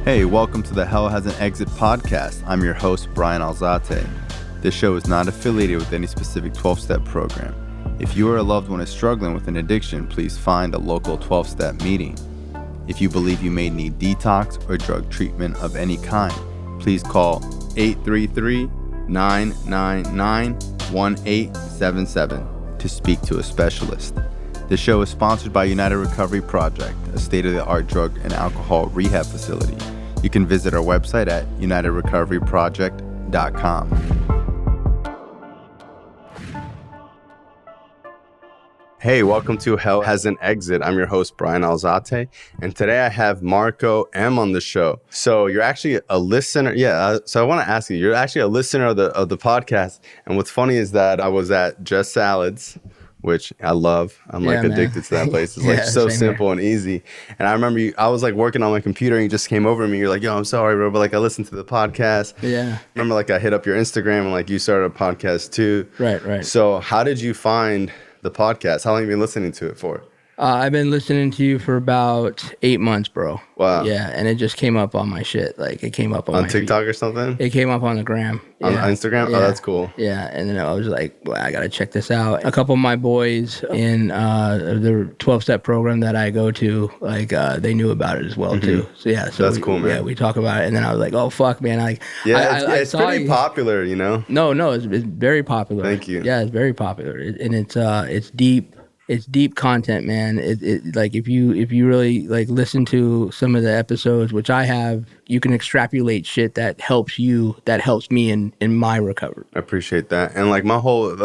Hey, welcome to the Hell Has an Exit podcast. I'm your host, Bryan Alzate. This show is not affiliated with any specific 12-step program. If you or a loved one is struggling with an addiction, please find a local 12-step meeting. If you believe you may need detox or drug treatment of any kind, please call 833-999-1877 to speak to a specialist. This show is sponsored by United Recovery Project, a state-of-the-art drug and alcohol rehab facility. You can visit our website at unitedrecoveryproject.com. Hey, welcome to Hell Has an Exit. I'm your host, Bryan Alzate, and today I have Marco M on the show. So you're actually a listener. So I want to ask you, you're actually a listener of the podcast. And what's funny is that I was at Just Salads, which I love. I'm addicted to that place. It's like so simple here and easy. And I remember I was like working on my computer and you just came over to me. You're like, yo, I'm sorry, bro, but like I listened to the podcast. Yeah. Remember like I hit up your Instagram and like you started a podcast too. Right. So how did you find the podcast? How long have you been listening to it for? I've been listening to you for about 8 months, bro. Wow. Yeah, and it just came up on my shit. Like, it came up on my TikTok feed. Or something? It came up on the gram. On Instagram? Yeah. Oh, that's cool. Yeah, and then I was like, well, I got to check this out. A couple of my boys in the 12-step program that I go to, like, they knew about it as well, too. So, yeah. So that's cool, man. Yeah, we talk about it, and then I was like, oh, fuck, man. It's pretty popular, you know? No, it's very popular. Thank you. Yeah, it's very popular, and it's deep. It's deep content, man. It like if you really like listen to some of the episodes, which I have, you can extrapolate shit that helps you, that helps me in my recovery. I appreciate that. And like my whole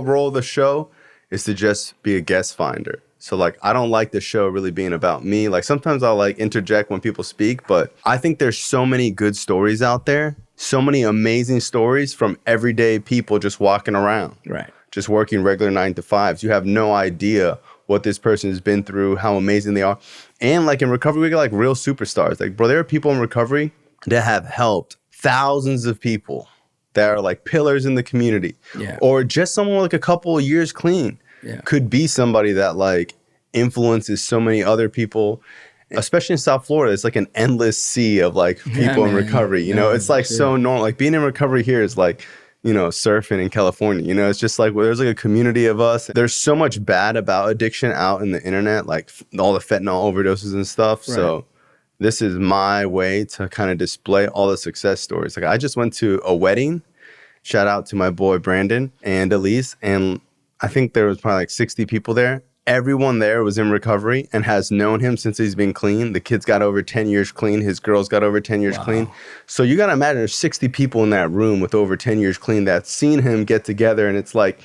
role of the show is to just be a guest finder. So like I don't like the show really being about me. Like sometimes I'll like interject when people speak, but I think there's so many good stories out there, so many amazing stories from everyday people just walking around. Right. Just working regular 9 to 5s. You have no idea what this person has been through, how amazing they are. And like in recovery, we got like real superstars. Like, bro, there are people in recovery that have helped thousands of people that are like pillars in the community. Yeah. Or just someone like a couple of years clean could be somebody that like influences so many other people. Especially in South Florida, it's like an endless sea of like people in recovery. You know, it's like so normal. Like being in recovery here is like, you know, surfing in California, you know, it's just like, there's like a community of us. There's so much bad about addiction out in the internet, like all the fentanyl overdoses and stuff. Right. So this is my way to kind of display all the success stories. Like I just went to a wedding, shout out to my boy, Brandon and Elise. And I think there was probably like 60 people there. Everyone there was in recovery and has known him since he's been clean. The kid's got over 10 years clean. His girl's got over 10 years clean. So you got to imagine there's 60 people in that room with over 10 years clean that's seen him get together. And it's like,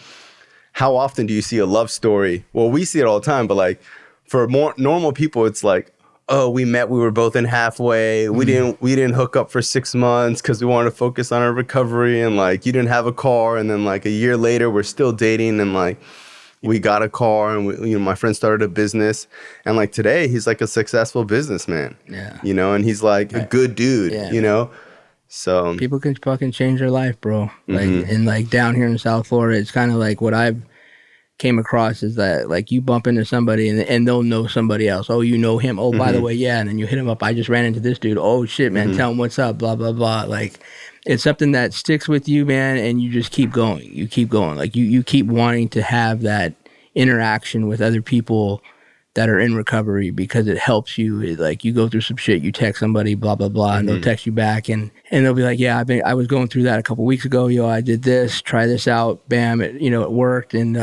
how often do you see a love story? Well, we see it all the time, but like for more normal people, it's like, oh, we met, we were both in halfway. We didn't hook up for 6 months because we wanted to focus on our recovery. And like, you didn't have a car. And then like a year later, we're still dating and like, we got a car and my friend started a business and like today he's like a successful businessman, you know, and he's like a good dude, you know, so people can fucking change their life, bro. Like, and like down here in South Florida, it's kind of like what I've came across is that like you bump into somebody and they'll know somebody else. Oh, you know him. Oh, by the way. Yeah. And then you hit him up. I just ran into this dude. Oh shit, man. Tell him what's up. Blah, blah, blah. Like, it's something that sticks with you, man, and you just keep going. You keep going. Like, you keep wanting to have that interaction with other people that are in recovery because it helps you. Like, you go through some shit, you text somebody, blah, blah, blah, and they'll text you back, and they'll be like, yeah, I was going through that a couple weeks ago. Yo, I did this. Try this out. Bam. It worked, and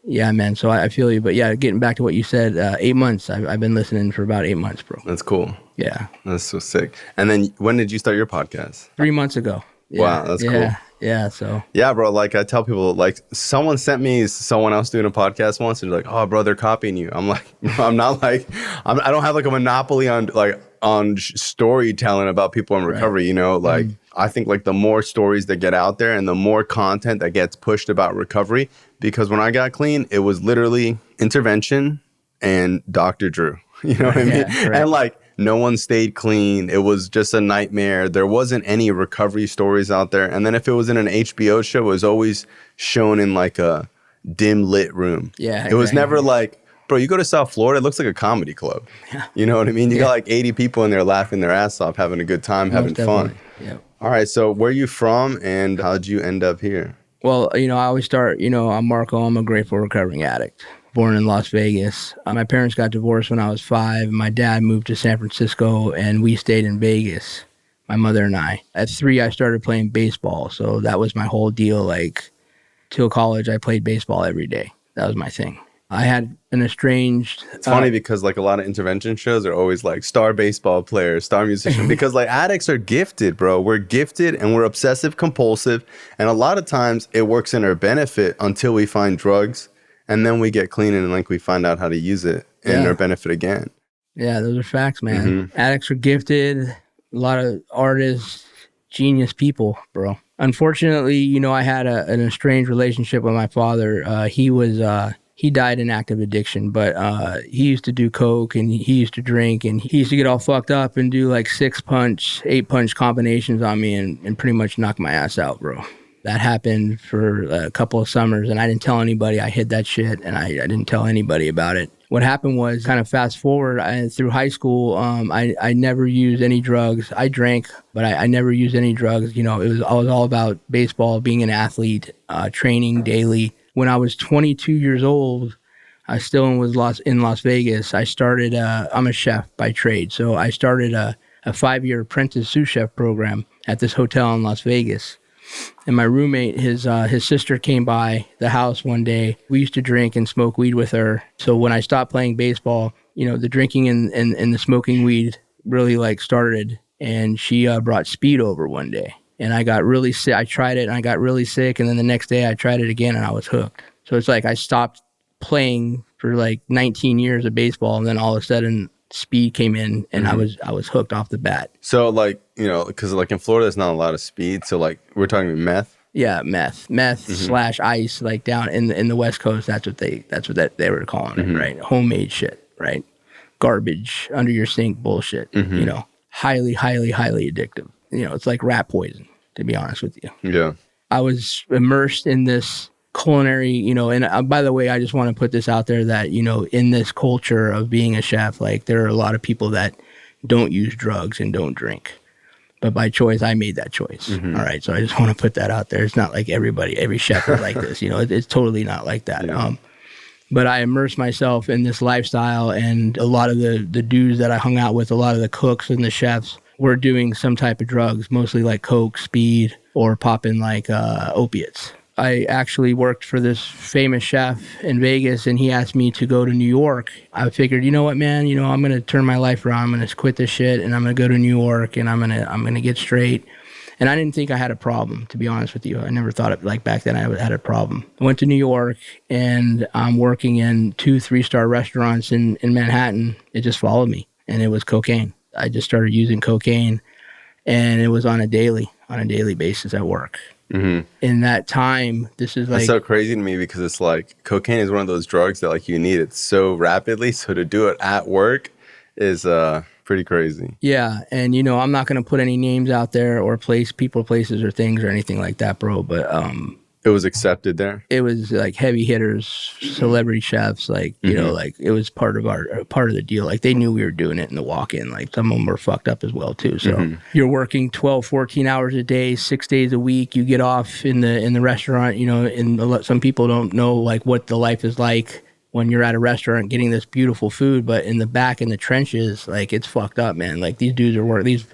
yeah, man. So I feel you. But yeah, getting back to what you said, 8 months. I've been listening for about 8 months, bro. That's cool. Yeah. That's so sick. And then when did you start your podcast? 3 months ago. Yeah. Wow, that's cool. Yeah, so. Yeah, bro, like I tell people, like someone sent me someone else doing a podcast once and they're like, oh, bro, they're copying you. I'm like, I'm not like, I don't have like a monopoly on storytelling about people in recovery, you know? Like, I think like the more stories that get out there and the more content that gets pushed about recovery, because when I got clean, it was literally intervention and Dr. Drew, you know what I mean? And like, no one stayed clean. It was just a nightmare. There wasn't any recovery stories out there. And then if it was in an HBO show, it was always shown in like a dim lit room. Yeah. It was never like, bro, you go to South Florida, it looks like a comedy club. Yeah. You know what I mean? You got like 80 people in there laughing their ass off, having a good time, having fun. Yeah. All right, so where are you from and how'd you end up here? Well, I always start, I'm Marco. I'm a grateful recovering addict, born in Las Vegas. My parents got divorced when I was 5. My dad moved to San Francisco, and we stayed in Vegas, my mother and I. At 3, I started playing baseball, so that was my whole deal. Like, till college, I played baseball every day. That was my thing. I had an estranged... It's funny because like a lot of intervention shows are always like star baseball player, star musician, because like addicts are gifted, bro. We're gifted and we're obsessive compulsive. And a lot of times it works in our benefit until we find drugs and then we get clean and like we find out how to use it in our benefit again. Yeah, those are facts, man. Addicts are gifted. A lot of artists, genius people, bro. Unfortunately, I had an estranged relationship with my father. He died in active addiction, but he used to do coke and he used to drink and he used to get all fucked up and do like 6-punch, 8-punch combinations on me and pretty much knock my ass out, bro. That happened for a couple of summers and I didn't tell anybody. I hid that shit and I didn't tell anybody about it. What happened was, kind of fast forward, through high school, I never used any drugs. I drank, but I never used any drugs. I was all about baseball, being an athlete, training daily. When I was 22 years old, I still was in Las Vegas. I started, I'm a chef by trade, so I started a 5-year apprentice sous chef program at this hotel in Las Vegas. And my roommate, his sister came by the house one day. We used to drink and smoke weed with her. So when I stopped playing baseball, the drinking and the smoking weed really like started. And she brought speed over one day. And I got really sick. I tried it and I got really sick. And then the next day I tried it again and I was hooked. So it's like I stopped playing for like 19 years of baseball. And then all of a sudden speed came in and I was hooked off the bat. So like, because like in Florida, there's not a lot of speed. So like we're talking meth. Yeah, meth / ice, like down in the West Coast. That's what they were calling it, right? Homemade shit, right? Garbage under your sink bullshit. Highly, highly, highly addictive. It's like rat poison, to be honest with you. Yeah. I was immersed in this culinary, and by the way, I just want to put this out there that, in this culture of being a chef, like there are a lot of people that don't use drugs and don't drink. But by choice, I made that choice. All right. So I just want to put that out there. It's not like every chef is like this, it's totally not like that. Yeah. But I immersed myself in this lifestyle, and a lot of the dudes that I hung out with, a lot of the cooks and the chefs were doing some type of drugs, mostly like coke, speed, or popping like opiates. I actually worked for this famous chef in Vegas, and he asked me to go to New York. I figured, you know what, man, I'm going to turn my life around. I'm going to quit this shit, and I'm going to go to New York, and I'm going to get straight. And I didn't think I had a problem, to be honest with you. I never thought it like back then I had a problem. I went to New York, and I'm working in 2-3-star restaurants in Manhattan. It just followed me, and it was cocaine. I just started using cocaine, and it was on a daily basis at work. In that time, this is like... That's so crazy to me because it's like cocaine is one of those drugs that like you need it so rapidly. So to do it at work is pretty crazy. Yeah. And, I'm not going to put any names out there or people, places or things or anything like that, bro. But it was accepted there. It was like heavy hitters, celebrity chefs, like, like it was part of the deal. Like they knew we were doing it in the walk-in. Like some of them were fucked up as well too. So you're working 12, 14 hours a day, 6 days a week. You get off in the restaurant, and some people don't know like what the life is like when you're at a restaurant getting this beautiful food, but in the back in the trenches, like it's fucked up, man. Like these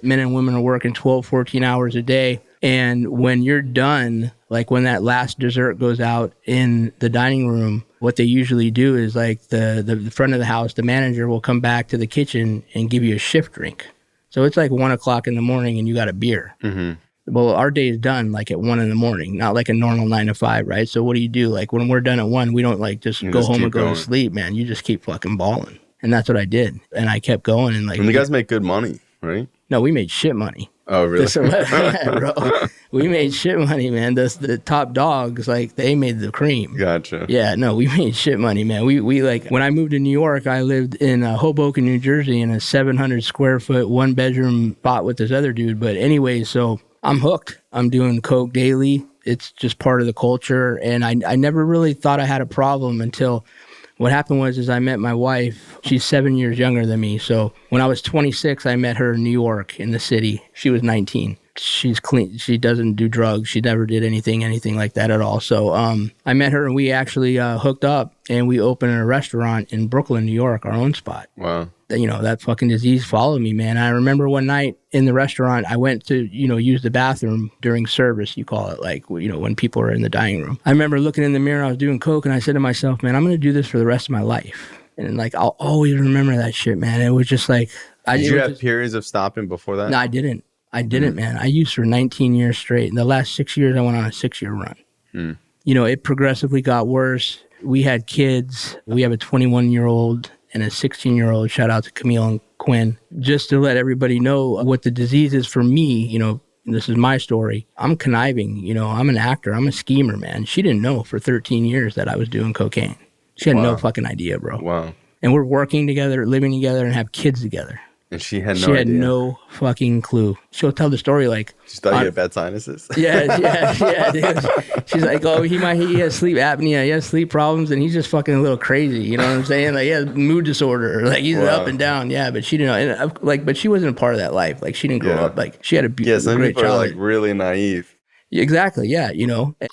men and women are working 12, 14 hours a day. And when you're done, like when that last dessert goes out in the dining room, what they usually do is like the front of the house, the manager will come back to the kitchen and give you a shift drink. So it's like 1 o'clock in the morning and you got a beer. Well, our day is done like at 1 in the morning, not like a normal 9 to 5, right? So what do? Like when we're done at 1, we don't like just go home and go to sleep, man. You just keep fucking balling. And that's what I did. And I kept going. And like, and you guys make good money, right? No, we made shit money. Oh, really? Yeah, bro. We made shit money, man. The top dogs, like, they made the cream. Gotcha. Yeah, no, we made shit money, man. We like, when I moved to New York, I lived in Hoboken, New Jersey, in a 700 square foot, 1-bedroom spot with this other dude. But anyway, so I'm hooked. I'm doing coke daily. It's just part of the culture. And I never really thought I had a problem until What happened was I met my wife. She's 7 years younger than me. So when I was 26, I met her in New York in the city. She was 19. She's clean. She doesn't do drugs. She never did anything like that at all. So I met her and we actually hooked up and we opened a restaurant in Brooklyn, New York, our own spot. Wow. You know, that fucking disease followed me, man. I remember one night in the restaurant, I went to, use the bathroom during service, you call it, like, when people are in the dining room. I remember looking in the mirror, I was doing coke, and I said to myself, man, I'm going to do this for the rest of my life. And, like, I'll always remember that shit, man. It was just like... Did you have periods of stopping before that? No, I didn't. Man. I used for 19 years straight. In the last 6 years, I went on a 6-year run. It progressively got worse. We had kids. We have a 21-year-old and a 16-year-old, shout out to Camille and Quinn. Just to let everybody know what the disease is for me, this is my story. I'm conniving, I'm an actor, I'm a schemer, man. She didn't know for 13 years that I was doing cocaine. She had no fucking idea, bro. Wow. And we're working together, living together, and have kids together. And she had no idea. She had no fucking clue. She'll tell the story like... She thought you had bad sinuses? Yeah, dude. She's like, oh, he has sleep apnea, he has sleep problems, and he's just fucking a little crazy. You know what I'm saying? Like, he has mood disorder. Like, he's up and down. Yeah, but she didn't know. And, but she wasn't a part of that life. Like, she didn't grow up. Like, she had a great childhood. Some people are, like, really naive. Exactly, yeah,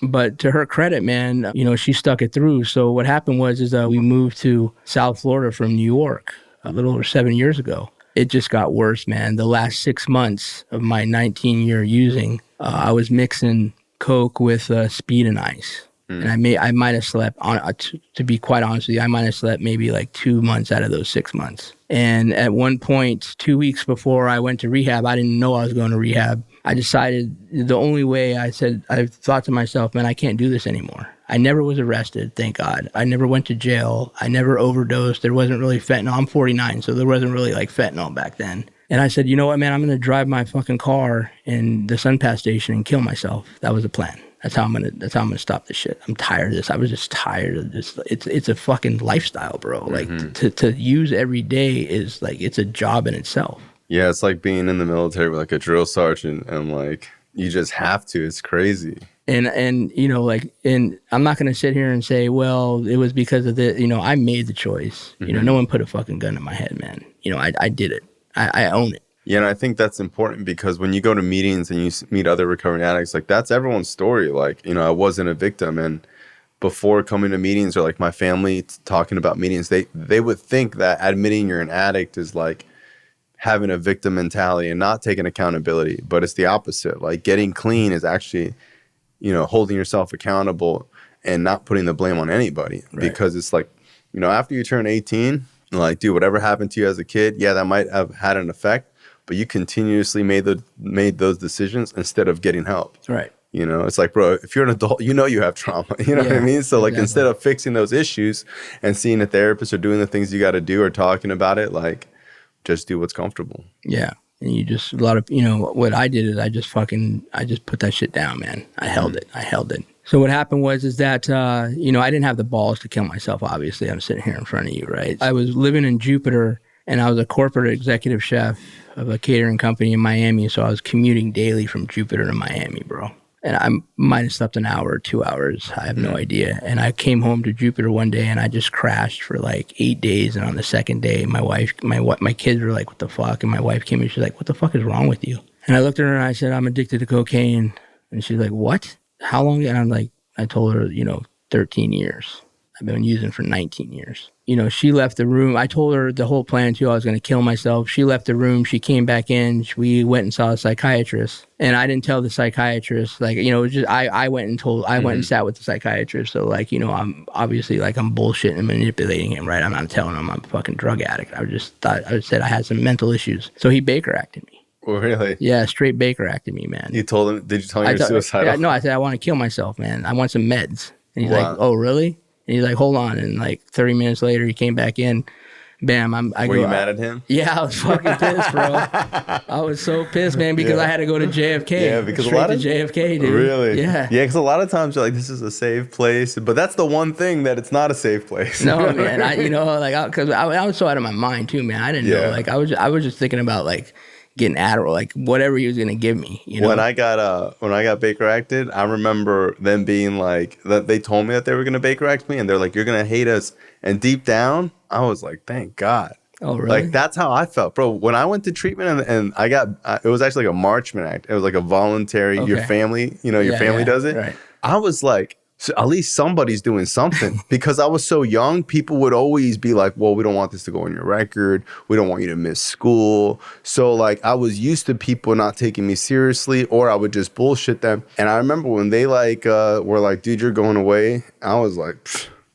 But to her credit, man, she stuck it through. So what happened was we moved to South Florida from New York a little over 7 years ago. It just got worse, man. The last 6 months of my 19-year using, I was mixing coke with speed and ice. And I might have slept, to be quite honest with you, I might have slept maybe like 2 months out of those 6 months. And at one point, 2 weeks before I went to rehab, I didn't know I was going to rehab. I decided the only way I thought to myself, man, I can't do this anymore. I never was arrested, thank God. I never went to jail. I never overdosed. There wasn't really fentanyl. I'm 49, so there wasn't really like fentanyl back then. And I said, you know what, man, I'm going to drive my fucking car in the SunPass station and kill myself. That was the plan. That's how I'm gonna stop this shit. I'm tired of this. I was just tired of this. It's a fucking lifestyle, bro. Like to use every day is like, it's a job in itself. Yeah, it's like being in the military with like a drill sergeant and like you just have to. It's crazy. And and I'm not gonna sit here and say, well, it was because of the I made the choice. No one put a fucking gun in my head, man. I did it. I own it. Yeah, and I think that's important because when you go to meetings and you meet other recovering addicts, like that's everyone's story. Like, I wasn't a victim. And before coming to meetings or like my family talking about meetings, they would think that admitting you're an addict is like having a victim mentality and not taking accountability. But it's the opposite. Like getting clean is actually, holding yourself accountable and not putting the blame on anybody. Right. Because it's like, after you turn 18, like, dude, whatever happened to you as a kid, yeah, that might have had an effect. But you continuously made those decisions instead of getting help. Right. It's like, bro, if you're an adult, you have trauma. You know what I mean? So like, instead of fixing those issues and seeing a therapist or doing the things you got to do or talking about it, like, just do what's comfortable. Yeah. And you just, what I did is I just put that shit down, man. I held it. So what happened was that, I didn't have the balls to kill myself, obviously. I'm sitting here in front of you, right? I was living in Jupiter, and I was a corporate executive chef of a catering company in Miami, so I was commuting daily from Jupiter to Miami, bro. And I might have slept an hour or 2 hours. I have no idea. And I came home to Jupiter one day, and I just crashed for like 8 days. And on the second day, my kids were like, what the fuck? And my wife came in, she's like, what the fuck is wrong with you? And I looked at her and I said, I'm addicted to cocaine. And she's like, what? How long? And I told her, 13 years. I've been using for 19 years. She left the room. I told her the whole plan too. I was going to kill myself. She left the room. She came back in. We went and saw a psychiatrist. And I didn't tell the psychiatrist, it was just, I went and sat with the psychiatrist. So I'm obviously I'm bullshitting and manipulating him, right? I'm not telling him I'm a fucking drug addict. I said I had some mental issues. So he Baker acted me. Oh, really? Yeah, straight Baker acted me, man. You told him, did you tell him you're suicidal? Yeah, no, I said, I want to kill myself, man. I want some meds. And he's like, oh, really? And he's like, hold on. And 30 minutes later, he came back in. Bam. Were you mad at him? Yeah, I was fucking pissed, bro. I was so pissed, man, because I had to go to JFK. Yeah, because straight to JFK, dude. Really? Yeah. Yeah, because a lot of times you're like, this is a safe place. But that's the one thing that it's not a safe place. No, man. Because I was so out of my mind, too, man. I didn't know. I was just thinking about, getting Adderall, like whatever he was gonna give me. You know, when I got Baker acted, I remember them being like that. They told me that they were gonna Baker act me, and they're like, "You're gonna hate us." And deep down, I was like, "Thank God." Oh, really? Like, that's how I felt, bro. When I went to treatment and I got, it was actually like a Marchman act. It was like a voluntary, your family, your family does it. Right. I was like, so at least somebody's doing something. Because I was so young, people would always be like, well, we don't want this to go on your record. We don't want you to miss school. So, like, I was used to people not taking me seriously, or I would just bullshit them. And I remember when they, like, were like, dude, you're going away. I was like,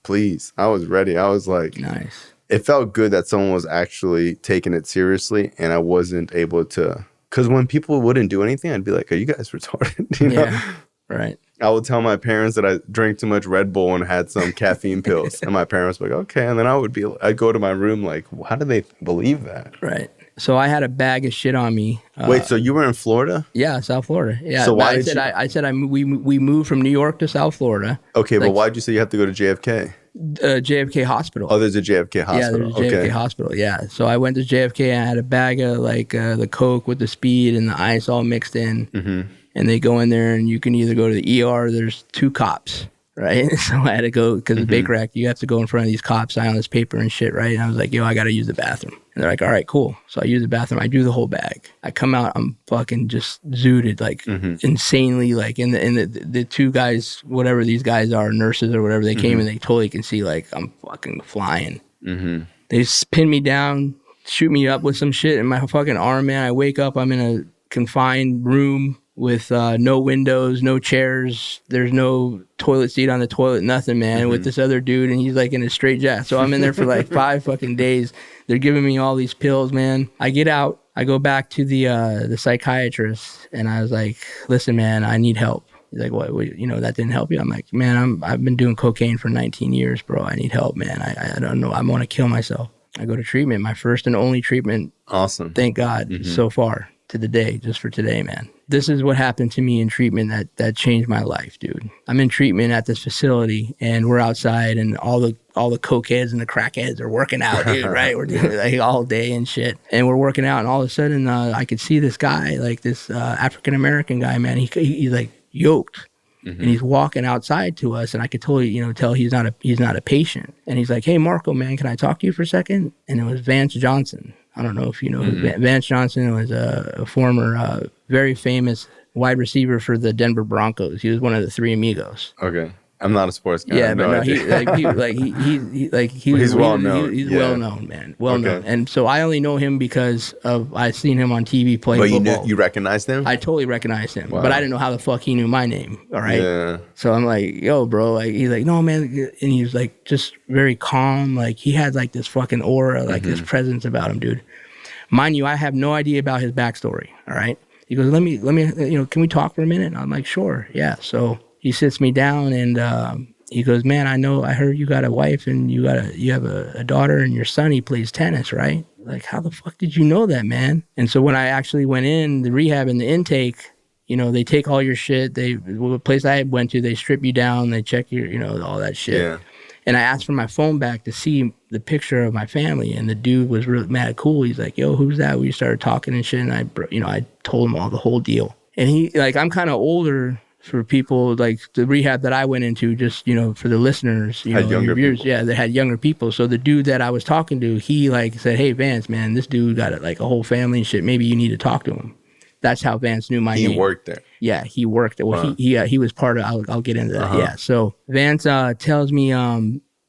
please. I was ready. I was like, nice. It felt good that someone was actually taking it seriously, and I wasn't able to. Because when people wouldn't do anything, I'd be like, are you guys retarded? You know? Yeah, right. I would tell my parents that I drank too much Red Bull and had some caffeine pills. And my parents were like, okay. And then I'd go to my room like, how do they believe that? Right. So I had a bag of shit on me. Wait, so you were in Florida? Yeah, South Florida. Yeah. So why we moved from New York to South Florida. Okay, but why'd you say you have to go to JFK? JFK Hospital. Oh, there's a JFK Hospital. Yeah, there's a JFK Hospital. Yeah. So I went to JFK and I had a bag of like the Coke with the speed and the ice all mixed in. Mm-hmm. And they go in there and you can either go to the ER, there's 2 cops, right? So I had to go, because the Baker Act, you have to go in front of these cops, sign on this paper and shit, right? And I was like, yo, I got to use the bathroom. And they're like, all right, cool. So I use the bathroom. I do the whole bag. I come out, I'm fucking just zooted, like insanely, like in the 2 guys, whatever these guys are, nurses or whatever, they came and they totally can see like I'm fucking flying. They just pin me down, shoot me up with some shit in my fucking arm, man. I wake up, I'm in a confined room with no windows, no chairs. There's no toilet seat on the toilet, nothing, man. With this other dude, and he's like in a straight jacket. So I'm in there for like 5 fucking days. They're giving me all these pills, man. I get out. I go back to the psychiatrist, and I was like, listen, man, I need help. He's like, what, that didn't help you? I'm like, man, I've been doing cocaine for 19 years, bro. I need help, man. I don't know. I want to kill myself. I go to treatment, my first and only treatment. Awesome. Thank God, so far, to the day, just for today, man. This is what happened to me in treatment that changed my life, dude. I'm in treatment at this facility, and we're outside, and all the cokeheads and the crackheads are working out, dude, right? We're doing it like all day and shit. And we're working out, and all of a sudden, I could see this guy, like this African-American guy, man. He's like yoked. And he's walking outside to us, and I could totally, tell he's not a patient. And he's like, hey, Marco, man, can I talk to you for a second? And it was Vance Johnson. I don't know if you know who Vance Johnson was, a former, very famous wide receiver for the Denver Broncos. He was one of the 3 amigos. Okay. I'm not a sports guy. Yeah, but no, he's well known. He's well known, man. Well known. And so I only know him because I seen him on TV playing football. But you recognized him? I totally recognized him. Wow. But I didn't know how the fuck he knew my name. All right. Yeah. So I'm like, yo, bro. Like, he's like, no, man. And he was like, just very calm. Like, he had like this fucking aura, like this presence about him, dude. Mind you, I have no idea about his backstory. All right. He goes, let me, can we talk for a minute? And I'm like, sure. Yeah. So he sits me down and he goes, man, I heard you got a wife and you have a daughter and your son, he plays tennis, right? Like, how the fuck did you know that, man? And so when I actually went in the rehab and the intake, they take all your shit. The place I went to, they strip you down, they check your, all that shit. Yeah. And I asked for my phone back to see the picture of my family, and the dude was really mad cool. He's like, yo, who's that? We started talking and shit, and I told him all the whole deal. And he, like, I'm kind of older for people, like the rehab that I went into, just, for the listeners, had younger people. Yeah, they had younger people. So the dude that I was talking to, he like said, hey, Vance, man, this dude got like a whole family and shit. Maybe you need to talk to him. That's how Vance knew my name. He worked there. Yeah, he worked there. Well, he was part of, I'll get into that. Yeah. So Vance tells me,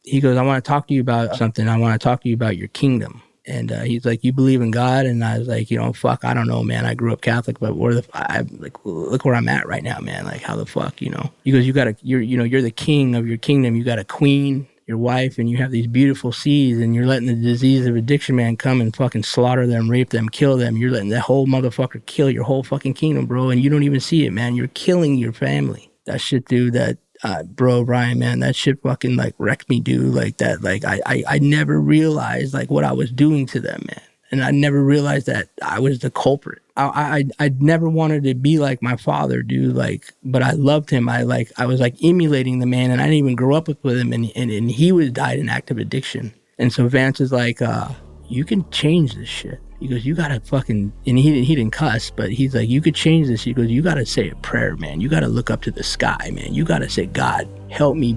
he goes, I want to talk to you about something. I want to talk to you about your kingdom. And he's like, you believe in God? And I was like, fuck, I don't know, man. I grew up Catholic, but look where I'm at right now, man. Like, how the fuck, He goes, you're the king of your kingdom. You got a queen, your wife, and you have these beautiful seeds, and you're letting the disease of addiction, man, come and fucking slaughter them, rape them, kill them. You're letting that whole motherfucker kill your whole fucking kingdom, bro. And you don't even see it, man. You're killing your family. That shit, dude, bro, Bryan, man, that shit fucking like wrecked me, dude. Like that, like I never realized like what I was doing to them, man. And I never realized that I was the culprit. I never wanted to be like my father, dude. Like, but I loved him. I was like emulating the man, and I didn't even grow up with him. And he died in active addiction. And so Vance is like, you can change this shit. He goes, you gotta fucking, and he didn't cuss, but he's like, you could change this. He goes, you gotta say a prayer, man. You gotta look up to the sky, man. You gotta say, God, help me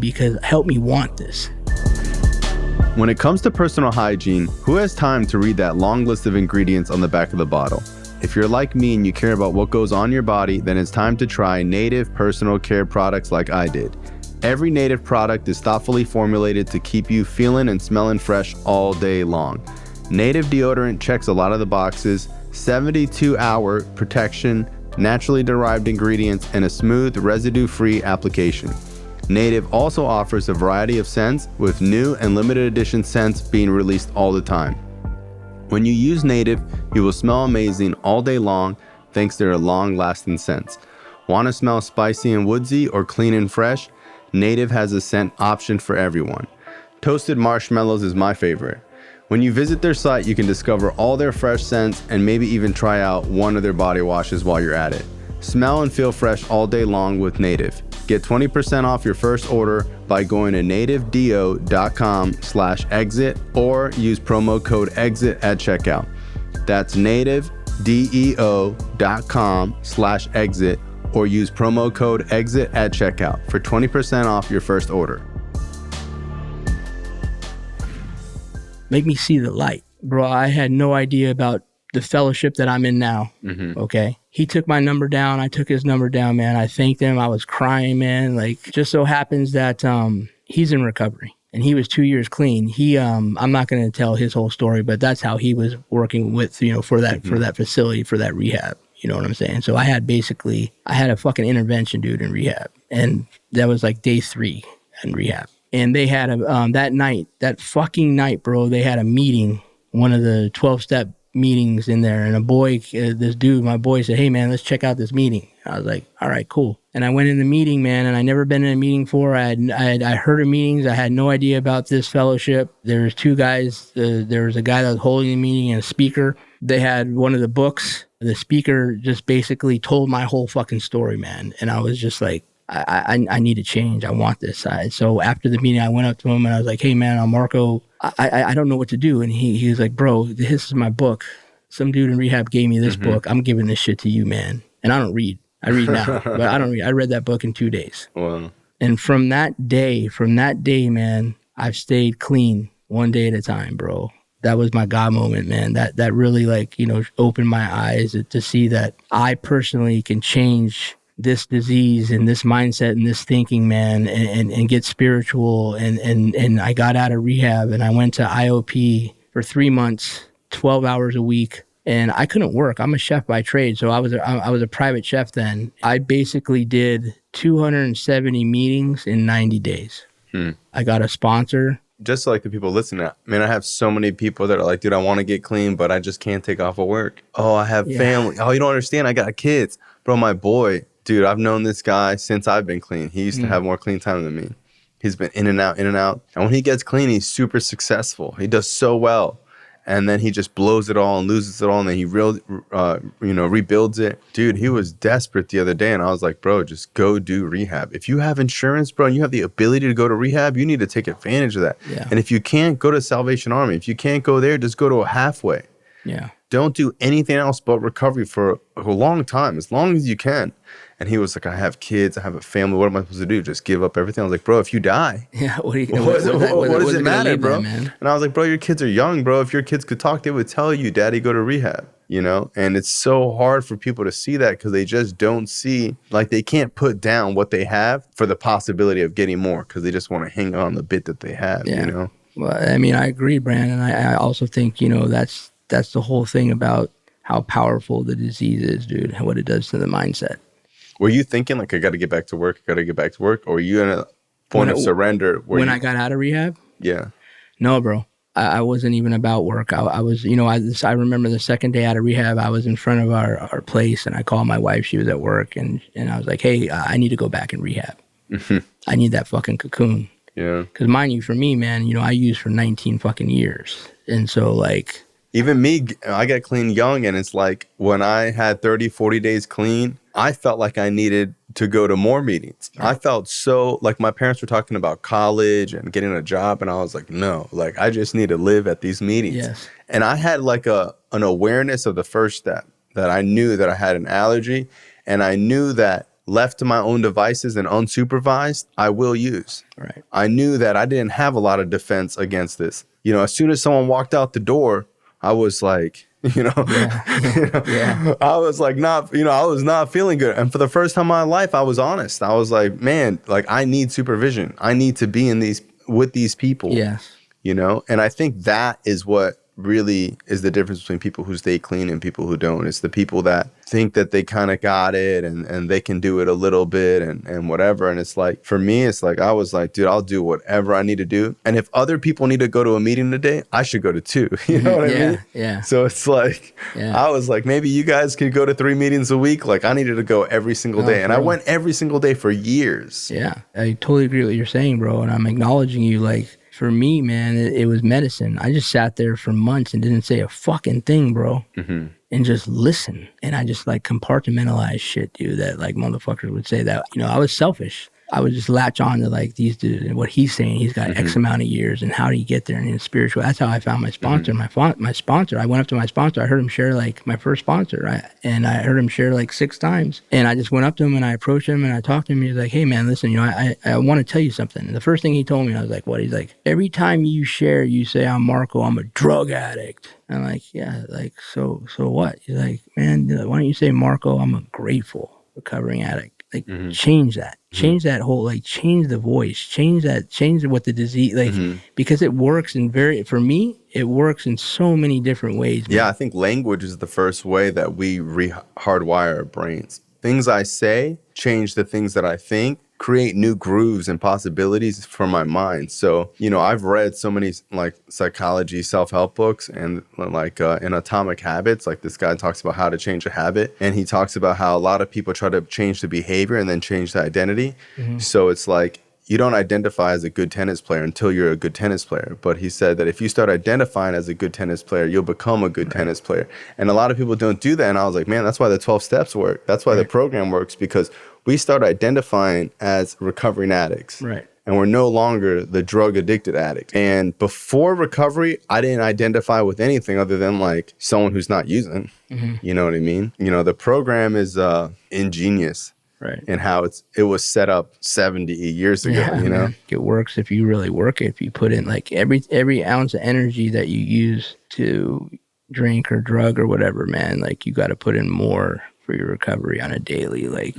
want this. When it comes to personal hygiene, who has time to read that long list of ingredients on the back of the bottle? If you're like me and you care about what goes on your body, then it's time to try Native personal care products like I did. Every Native product is thoughtfully formulated to keep you feeling and smelling fresh all day long. Native deodorant checks a lot of the boxes: 72-hour protection, naturally derived ingredients, and a smooth, residue-free application. Native also offers a variety of scents, with new and limited edition scents being released all the time. When you use Native, you will smell amazing all day long thanks to their long-lasting scents. Want to smell spicy and woodsy or clean and fresh? Native has a scent option for everyone. Toasted marshmallows is my favorite. When you visit their site, you can discover all their fresh scents and maybe even try out one of their body washes while you're at it. Smell and feel fresh all day long with Native. Get 20% off your first order by going to nativedeo.com/exit or use promo code EXIT at checkout. That's nativedeo.com/exit or use promo code EXIT at checkout for 20% off your first order. Make me see the light. Bro, I had no idea about the fellowship that I'm in now. Okay. He took my number down. I took his number down, man. I thanked him. I was crying, man. Like, just so happens that he's in recovery and he was 2 years clean. I'm not going to tell his whole story, but that's how he was working with, for that facility, for that rehab. You know what I'm saying? So I had a fucking intervention, dude, in rehab. And that was like day 3 in rehab. And they had that fucking night, bro, they had a meeting, one of the 12-step meetings in there. And my boy said, hey, man, let's check out this meeting. I was like, all right, cool. And I went in the meeting, man, and I never been in a meeting before. I heard of meetings. I had no idea about this fellowship. There was 2 guys. There was a guy that was holding the meeting and a speaker. They had one of the books. The speaker just basically told my whole fucking story, man. And I was just like, I need to change. I want this. So after the meeting, I went up to him and I was like, hey, man, Marco, I don't know what to do. And he was like, bro, this is my book. Some dude in rehab gave me this book. I'm giving this shit to you, man. And I don't read. I read now, but I don't read. I read that book in 2 days. Wow. And from that day, man, I've stayed clean one day at a time, bro. That was my God moment, man. That really opened my eyes to see that I personally can change this disease and this mindset and this thinking, man, and get spiritual. And I got out of rehab and I went to IOP for 3 months, 12 hours a week. And I couldn't work. I'm a chef by trade. So I was a private chef then. I basically did 270 meetings in 90 days. I got a sponsor. Just like the people listening, I have so many people that are like, dude, I want to get clean, but I just can't take off of work. Oh, I have family. Oh, you don't understand. I got kids. Bro, my boy, dude, I've known this guy since I've been clean. He used to have more clean time than me. He's been in and out. And when he gets clean, he's super successful. He does so well. And then he just blows it all and loses it all. And then he rebuilds it. Dude, he was desperate the other day. And I was like, bro, just go do rehab. If you have insurance, bro, and you have the ability to go to rehab, you need to take advantage of that. Yeah. And if you can't, go to Salvation Army. If you can't go there, just go to a halfway. Yeah. Don't do anything else but recovery for a long time, as long as you can. And he was like, I have kids, I have a family. What am I supposed to do? Just give up everything? I was like, bro, if you die, what does it matter, bro? And I was like, bro, your kids are young, bro. If your kids could talk, they would tell you, daddy, go to rehab, And it's so hard for people to see that because they just don't see, like they can't put down what they have for the possibility of getting more because they just want to hang on the bit that they have, Well, I mean, I agree, Brandon. I also think, that's the whole thing about how powerful the disease is, dude, and what it does to the mindset. Were you thinking like, I got to get back to work, Or were you in a point of surrender? When I got out of rehab? Yeah. No, bro. I wasn't even about work. I was, I remember the second day out of rehab, I was in front of our place and I called my wife. She was at work and I was like, hey, I need to go back in rehab. I need that fucking cocoon. Yeah. Because mind you, for me, man, I used for 19 fucking years. And so like... Even me, I got clean young, and it's like when I had 30, 40 days clean, I felt like I needed to go to more meetings. I felt so like my parents were talking about college and getting a job. And I was like, no, like I just need to live at these meetings. Yes. And I had like an awareness of the first step, that I knew that I had an allergy, and I knew that left to my own devices and unsupervised, I will use. Right. I knew that I didn't have a lot of defense against this. You know, as soon as someone walked out the door, I was like, I was like, I was not feeling good. And for the first time in my life, I was honest. I was like, man, like I need supervision. I need to be with these people. Yes. You know, and I think that is what really is the difference between people who stay clean and people who don't. It's the people that think that they kind of got it and they can do it a little bit and whatever. And it's like, for me, it's like, I was like, dude, I'll do whatever I need to do. And if other people need to go to a meeting today, I should go to 2. You know what I mean? Yeah. So it's like, I was like, maybe you guys could go to 3 meetings a week. Like I needed to go every single day. And I went every single day for years. Yeah. I totally agree with what you're saying, bro. And I'm acknowledging you. Like, for me, man, it was medicine. I just sat there for months and didn't say a fucking thing, bro. And just listen. And I just like compartmentalized shit, dude, that like motherfuckers would say that, you know, I was selfish. I would just latch on to like these dudes and what he's saying. He's got X amount of years and how do you get there? And in spiritual, that's how I found my sponsor. My sponsor, I went up to my sponsor. I heard him share like my first sponsor. And I heard him share like 6 times. And I just went up to him and I approached him and I talked to him. He was like, hey man, listen, you know, I want to tell you something. And the first thing he told me, I was like, what? He's like, every time you share, you say, I'm Marco, I'm a drug addict. I'm like, yeah, like, so what? He's like, man, why don't you say, Marco, I'm a grateful recovering addict. Like, change that. Change that whole, like, change the voice. Change what the disease, like, because it works for me, it works in so many different ways. Man. Yeah, I think language is the first way that we hardwire our brains. Things I say change the things that I think, create new grooves and possibilities for my mind. So, you know, I've read so many like psychology, self-help books and like in Atomic Habits, like this guy talks about how to change a habit. And he talks about how a lot of people try to change the behavior and then change the identity. So it's like, you don't identify as a good tennis player until you're a good tennis player. But he said that if you start identifying as a good tennis player, you'll become a good tennis player. And a lot of people don't do that. And I was like, man, that's why the 12 steps work. That's why the program works, because we start identifying as recovering addicts. Right. And we're no longer the drug addicted addict. And before recovery, I didn't identify with anything other than like someone who's not using. You know what I mean? You know, the program is ingenious. Right. And how it was set up 70 years ago, you know? It works if you really work it. If you put in like every ounce of energy that you use to drink or drug or whatever, man, like you got to put in more for your recovery on a daily, like,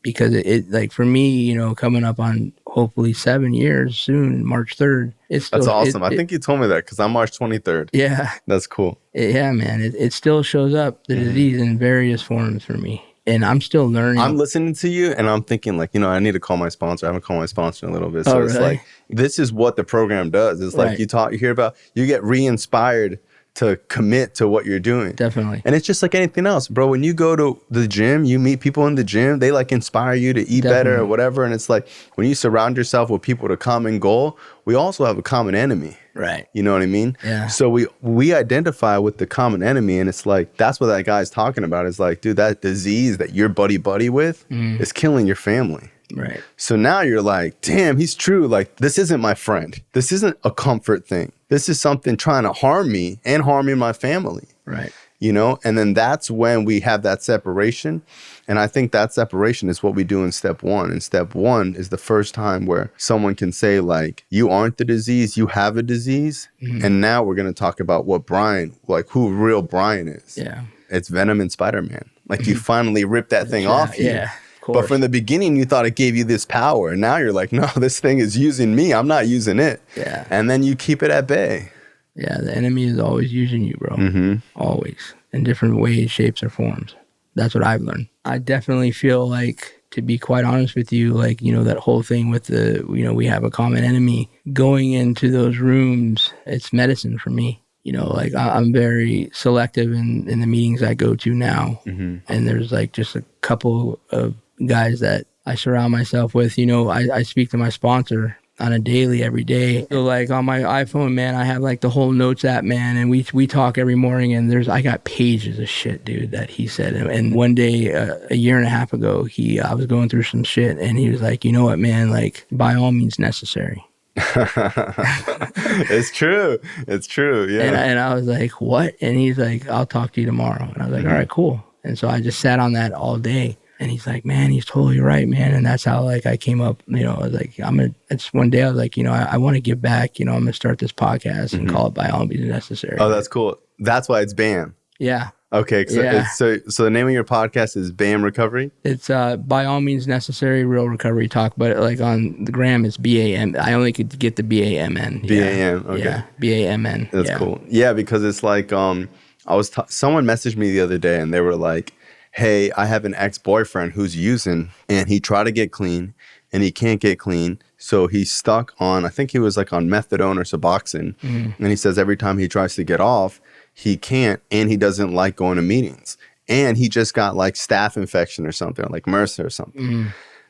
because it like for me, you know, coming up on hopefully 7 years soon, March 3rd. That's awesome. I think you told me that because I'm March 23rd. Yeah. That's cool. Yeah, man. It still shows up, the disease in various forms for me. And I'm still learning. I'm listening to you and I'm thinking like, you know, I need to call my sponsor. I haven't called my sponsor in a little bit. So it's like, this is what the program does. It's like you hear about, you get re-inspired to commit to what you're doing. Definitely. And it's just like anything else, bro. When you go to the gym, you meet people in the gym, they like inspire you to eat better or whatever. And it's like when you surround yourself with people with a common goal, we also have a common enemy. Right. You know what I mean? Yeah. So we identify with the common enemy, and it's like, that's what that guy's talking about. It's like, dude, that disease that you're buddy with is killing your family. Right. So now you're like, damn, he's true. Like, this isn't my friend. This isn't a comfort thing. This is something trying to harm me and harming my family. Right. You know, and then that's when we have that separation. And I think that separation is what we do in step 1. And step 1 is the first time where someone can say, like, you aren't the disease, you have a disease. And now we're going to talk about what Bryan, like who real Bryan is. Yeah. It's Venom and Spider-Man. Like, you finally ripped that thing off you. Yeah. But from the beginning, you thought it gave you this power. And now you're like, no, this thing is using me. I'm not using it. Yeah. And then you keep it at bay. Yeah, the enemy is always using you, bro. Always. In different ways, shapes, or forms. That's what I've learned. I definitely feel like, to be quite honest with you, like, you know, that whole thing with the, you know, we have a common enemy. Going into those rooms, it's medicine for me. You know, like I'm very selective in the meetings I go to now. And there's like just a couple of guys that I surround myself with. You know, I speak to my sponsor on a daily, every day. So like on my iPhone, man, I have like the whole notes app, man, and we talk every morning, and I got pages of shit, dude, that he said. And one day, a year and a half ago, I was going through some shit, and he was like, you know what, man, like by all means necessary. It's true. It's true. Yeah. And I was like, what? And he's like, I'll talk to you tomorrow. And I was like, all right, cool. And so I just sat on that all day. And he's like, man, he's totally right, man. And that's how like I came up, you know, I was like, it's one day I was like, you know, I want to give back, you know, I'm going to start this podcast and call it By All Means Necessary. Oh, that's cool. That's why it's BAM. Yeah. Okay. So the name of your podcast is BAM Recovery? It's By All Means Necessary, Real Recovery Talk. But like on the gram, it's BAM. I only could get the BAMN. BAM. Okay. Yeah. BAMN. That's cool. Yeah. Because it's like, someone messaged me the other day and they were like, hey, I have an ex-boyfriend who's using and he tried to get clean and he can't get clean. So he's stuck on, I think he was like on methadone or Suboxone. And he says every time he tries to get off, he can't, and he doesn't like going to meetings. And he just got like staph infection or something, like MRSA or something.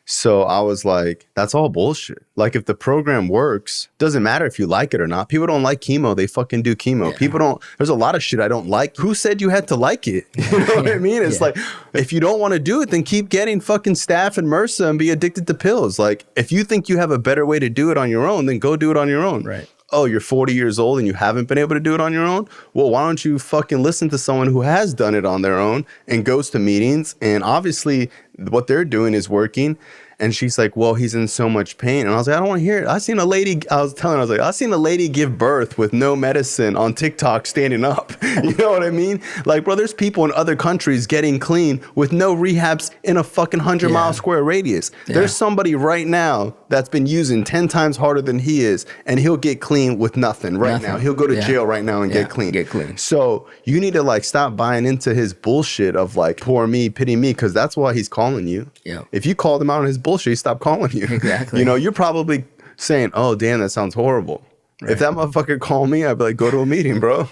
So I was like, that's all bullshit. Like if the program works, doesn't matter if you like it or not. People don't like chemo. They fucking do chemo. Yeah. There's a lot of shit I don't like. Who said you had to like it? You know what I mean? It's like, if you don't want to do it, then keep getting fucking staph and MRSA and be addicted to pills. Like if you think you have a better way to do it on your own, then go do it on your own. Right. Oh, you're 40 years old and you haven't been able to do it on your own? Well, why don't you fucking listen to someone who has done it on their own and goes to meetings, and obviously what they're doing is working. And she's like, well, he's in so much pain. And I was like, I don't want to hear it. I seen a lady give birth with no medicine on TikTok standing up. You know what I mean? Like, bro, there's people in other countries getting clean with no rehabs in a fucking 100-mile square radius. Yeah. There's somebody right now that's been using 10 times harder than he is, and he'll get clean with nothing now. He'll go to jail right now and get clean. So you need to like stop buying into his bullshit of like, poor me, pity me, because that's why he's calling you. Yeah. If you called him out on his bullshit, he stopped calling you. Exactly. You know, you're probably saying, oh, damn, that sounds horrible. Right. If that motherfucker called me, I'd be like, go to a meeting, bro.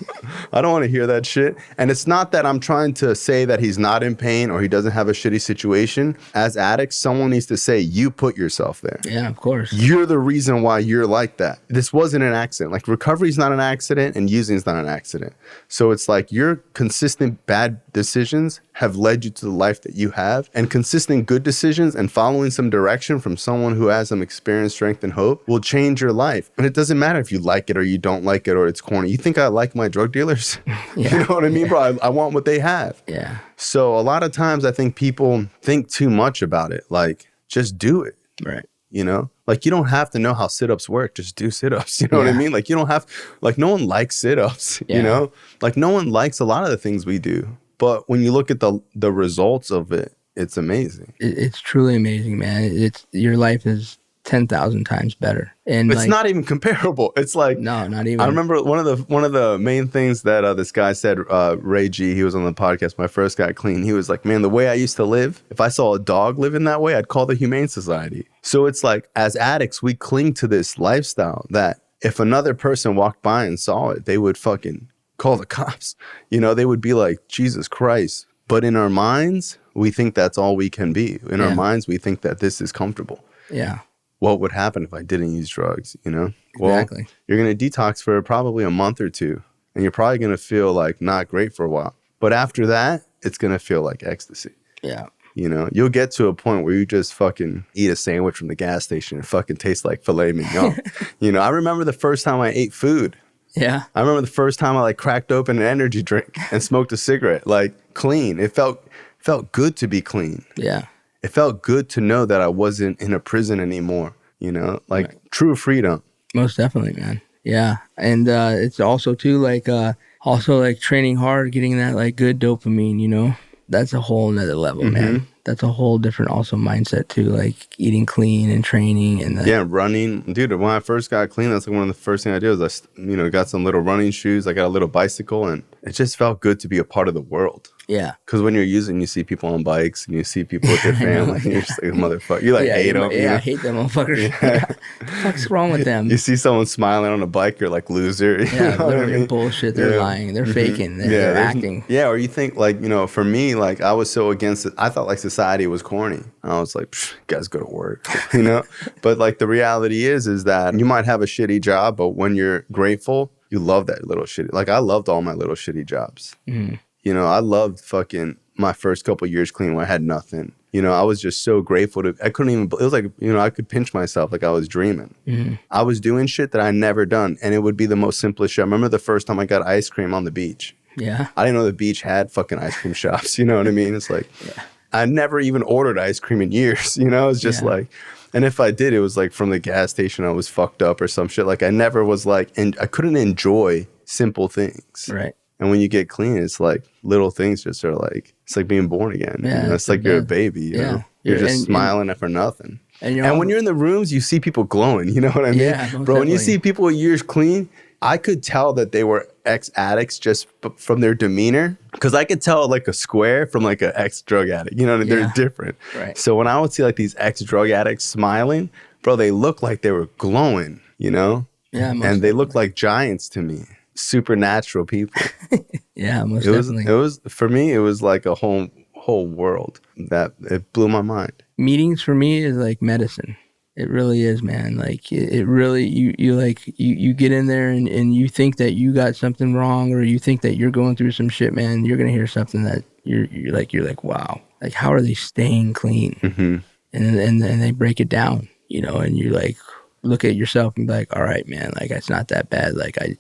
I don't want to hear that shit. And it's not that I'm trying to say that he's not in pain or he doesn't have a shitty situation. As addicts, someone needs to say, you put yourself there. Yeah, of course. You're the reason why you're like that. This wasn't an accident. Like recovery's not an accident and using's not an accident. So it's like your consistent bad decisions have led you to the life that you have, and consistent good decisions and following some direction from someone who has some experience, strength, and hope will change your life. And it doesn't matter if you like it or you don't like it or it's corny. You think I like my drug dealers? You know what I mean, bro? I want what they have. Yeah. So a lot of times I think people think too much about it. Like, just do it. Right. You know? Like, you don't have to know how sit-ups work. Just do sit-ups. You know what I mean? Like, you don't have... Like, no one likes sit-ups, you know? Like, no one likes a lot of the things we do. But when you look at the results of it, it's amazing. It's truly amazing, man. Your life is 10,000 times better, and it's like, not even comparable. It's like no, not even. I remember one of the main things that this guy said, Ray G. He was on the podcast when I first got clean. He was like, "Man, the way I used to live, if I saw a dog living that way, I'd call the Humane Society." So it's like, as addicts, we cling to this lifestyle that if another person walked by and saw it, they would fucking call the cops. You know, they would be like, Jesus Christ. But in our minds, we think that's all we can be. In our minds, we think that this is comfortable. Yeah. What would happen if I didn't use drugs, you know? Exactly. Well, you're going to detox for probably a month or two, and you're probably going to feel like not great for a while. But after that, it's going to feel like ecstasy. Yeah. You know, you'll get to a point where you just fucking eat a sandwich from the gas station and fucking tastes like filet mignon. You know, I remember the first time I ate food. Yeah. I remember the first time I like cracked open an energy drink and smoked a cigarette, like clean. It felt good to be clean. Yeah. It felt good to know that I wasn't in a prison anymore, you know, like true freedom. Most definitely, man. Yeah. And it's also too like training hard, getting that like good dopamine, you know, that's a whole nother level, man. That's a whole different also mindset too, like eating clean and training and running. Dude, when I first got clean, that's like one of the first things I did was got some little running shoes. I got a little bicycle and it just felt good to be a part of the world. Yeah. Because when you're using, you see people on bikes and you see people with their family, and you're just like, motherfucker. You like hate them. Yeah, I hate them motherfuckers. Yeah. What the fuck's wrong with them? You see someone smiling on a bike, you're like, loser. Yeah, they're bullshit. They're lying. They're faking. They're acting. Yeah, or you think like, for me, like I was so against it. I thought like society was corny. I was like, guys go to work, But like the reality is that you might have a shitty job, but when you're grateful, you love that little shitty. Like I loved all my little shitty jobs. Mm. I loved fucking my first couple years clean when I had nothing. I was just so grateful I couldn't even, it was like, I could pinch myself like I was dreaming. Mm-hmm. I was doing shit that I never done, and it would be the most simplest shit. I remember the first time I got ice cream on the beach. Yeah. I didn't know the beach had fucking ice cream shops. You know what I mean? It's like, I never even ordered ice cream in years. It's just like, and if I did, it was like from the gas station I was fucked up or some shit. Like I never was like, and I couldn't enjoy simple things. Right. And when you get clean, it's like little things just are like, it's like being born again. Yeah, it's like you're a baby. You know? You're just smiling for nothing. And when you're in the rooms, you see people glowing. You know what I mean? Yeah, bro, definitely. When you see people with years clean, I could tell that they were ex-addicts just from their demeanor. Because I could tell like a square from like an ex-drug addict. They're different. Right. So when I would see like these ex-drug addicts smiling, bro, they look like they were glowing, Yeah, and they look like giants to me. Supernatural people. Yeah, most definitely. It was for me. It was like a whole world that it blew my mind. Meetings for me is like medicine. It really is, man. Like it really, you get in there and you think that you got something wrong, or you think that you're going through some shit, man. You're gonna hear something that you're like, wow, like how are they staying clean? Mm-hmm. And they break it down, and you like look at yourself and be like, all right, man, like it's not that bad. Like I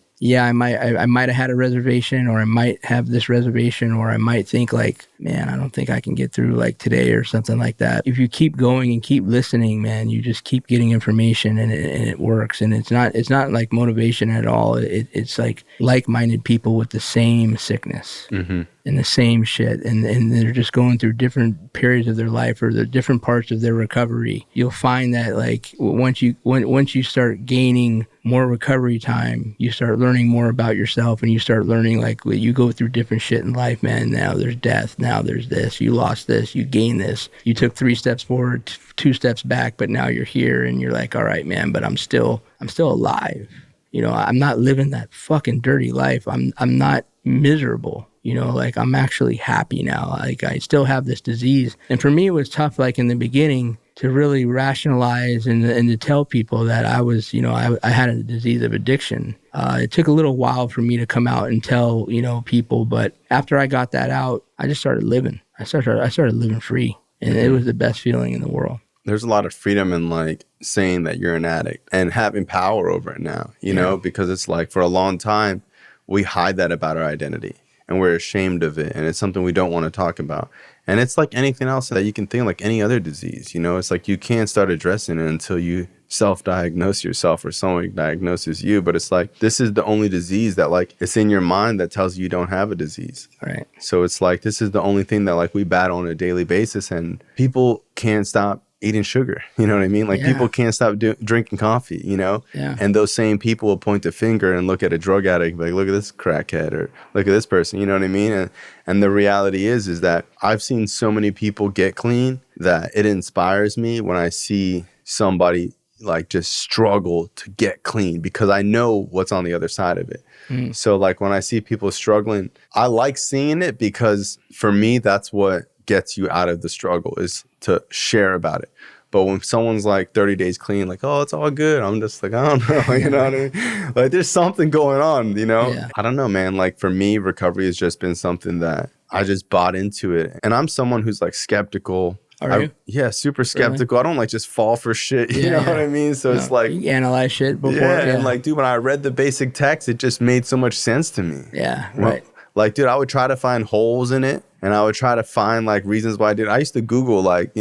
might have had a reservation, or I might have this reservation, or I might think like, man, I don't think I can get through like today or something like that. If you keep going and keep listening, man, you just keep getting information, and it works. And it's not like motivation at all. It's like-minded people with the same sickness. Mm-hmm. And the same shit, and they're just going through different periods of their life, or the different parts of their recovery. You'll find that like once you start gaining more recovery time, you start learning more about yourself, and you start learning like you go through different shit in life, man. Now there's death, now there's this, you lost this, you gained this, you took 3 steps forward, 2 steps back, but now you're here, and you're like, all right, man, but I'm still alive. I'm not living that fucking dirty life. I'm not miserable. Like I'm actually happy now. Like I still have this disease. And for me, it was tough, like in the beginning, to really rationalize and to tell people that I was, I had a disease of addiction. It took a little while for me to come out and tell, people. But after I got that out, I just started living. I started living free. And it was the best feeling in the world. There's a lot of freedom in like saying that you're an addict and having power over it now, because it's like for a long time, we hide that about our identity. And we're ashamed of it. And it's something we don't want to talk about. And it's like anything else that you can think, like any other disease. It's like you can't start addressing it until you self-diagnose yourself or someone diagnoses you. But it's like, this is the only disease that like it's in your mind that tells you don't have a disease. Right. So it's like, this is the only thing that like we battle on a daily basis. And people can't stop eating sugar, you know what I mean? Like people can't stop drinking coffee, Yeah. And those same people will point the finger and look at a drug addict, like, look at this crackhead, or look at this person, you know what I mean? And the reality is that I've seen so many people get clean that it inspires me when I see somebody like just struggle to get clean, because I know what's on the other side of it. Mm. So like when I see people struggling, I like seeing it, because for me, that's what gets you out of the struggle, is to share about it. But when someone's like 30 days clean, like, oh, it's all good, I'm just like, I don't know, you know what I mean? Like there's something going on, Yeah. I don't know, man. Like for me, recovery has just been something that I just bought into it. And I'm someone who's like skeptical. Are you? Yeah, super skeptical. Really? I don't like just fall for shit, you know what I mean? So it's like, you analyze shit before. Yeah, and like, dude, when I read the basic text, it just made so much sense to me. Yeah, right. Like, dude, I would try to find holes in it, and I would try to find like reasons why I did. I used to Google like,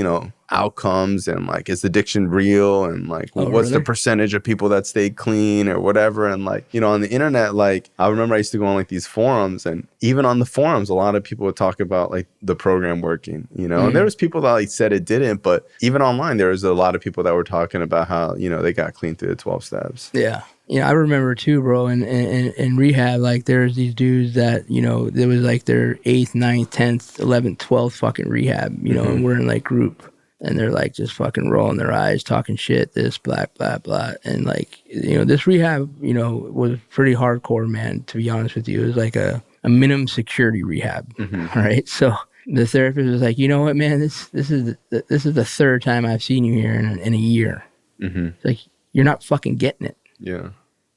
outcomes and like, is addiction real? And like, what's the percentage of people that stay clean or whatever? And like, on the internet, like I remember I used to go on like these forums, and even on the forums, a lot of people would talk about like the program working, and there was people that like said it didn't, but even online, there was a lot of people that were talking about how, they got clean through the 12 steps. Yeah. I remember too, bro, in rehab, like there's these dudes that, there was like their 8th, 9th, 10th, 11th, 12th fucking rehab, and we're in like group and they're like just fucking rolling their eyes, talking shit, this, blah, blah, blah. And like, this rehab, was pretty hardcore, man, to be honest with you. It was like a minimum security rehab, right? So the therapist was like, you know what, man, this is the third time I've seen you here in a year. It's like, you're not fucking getting it. Yeah.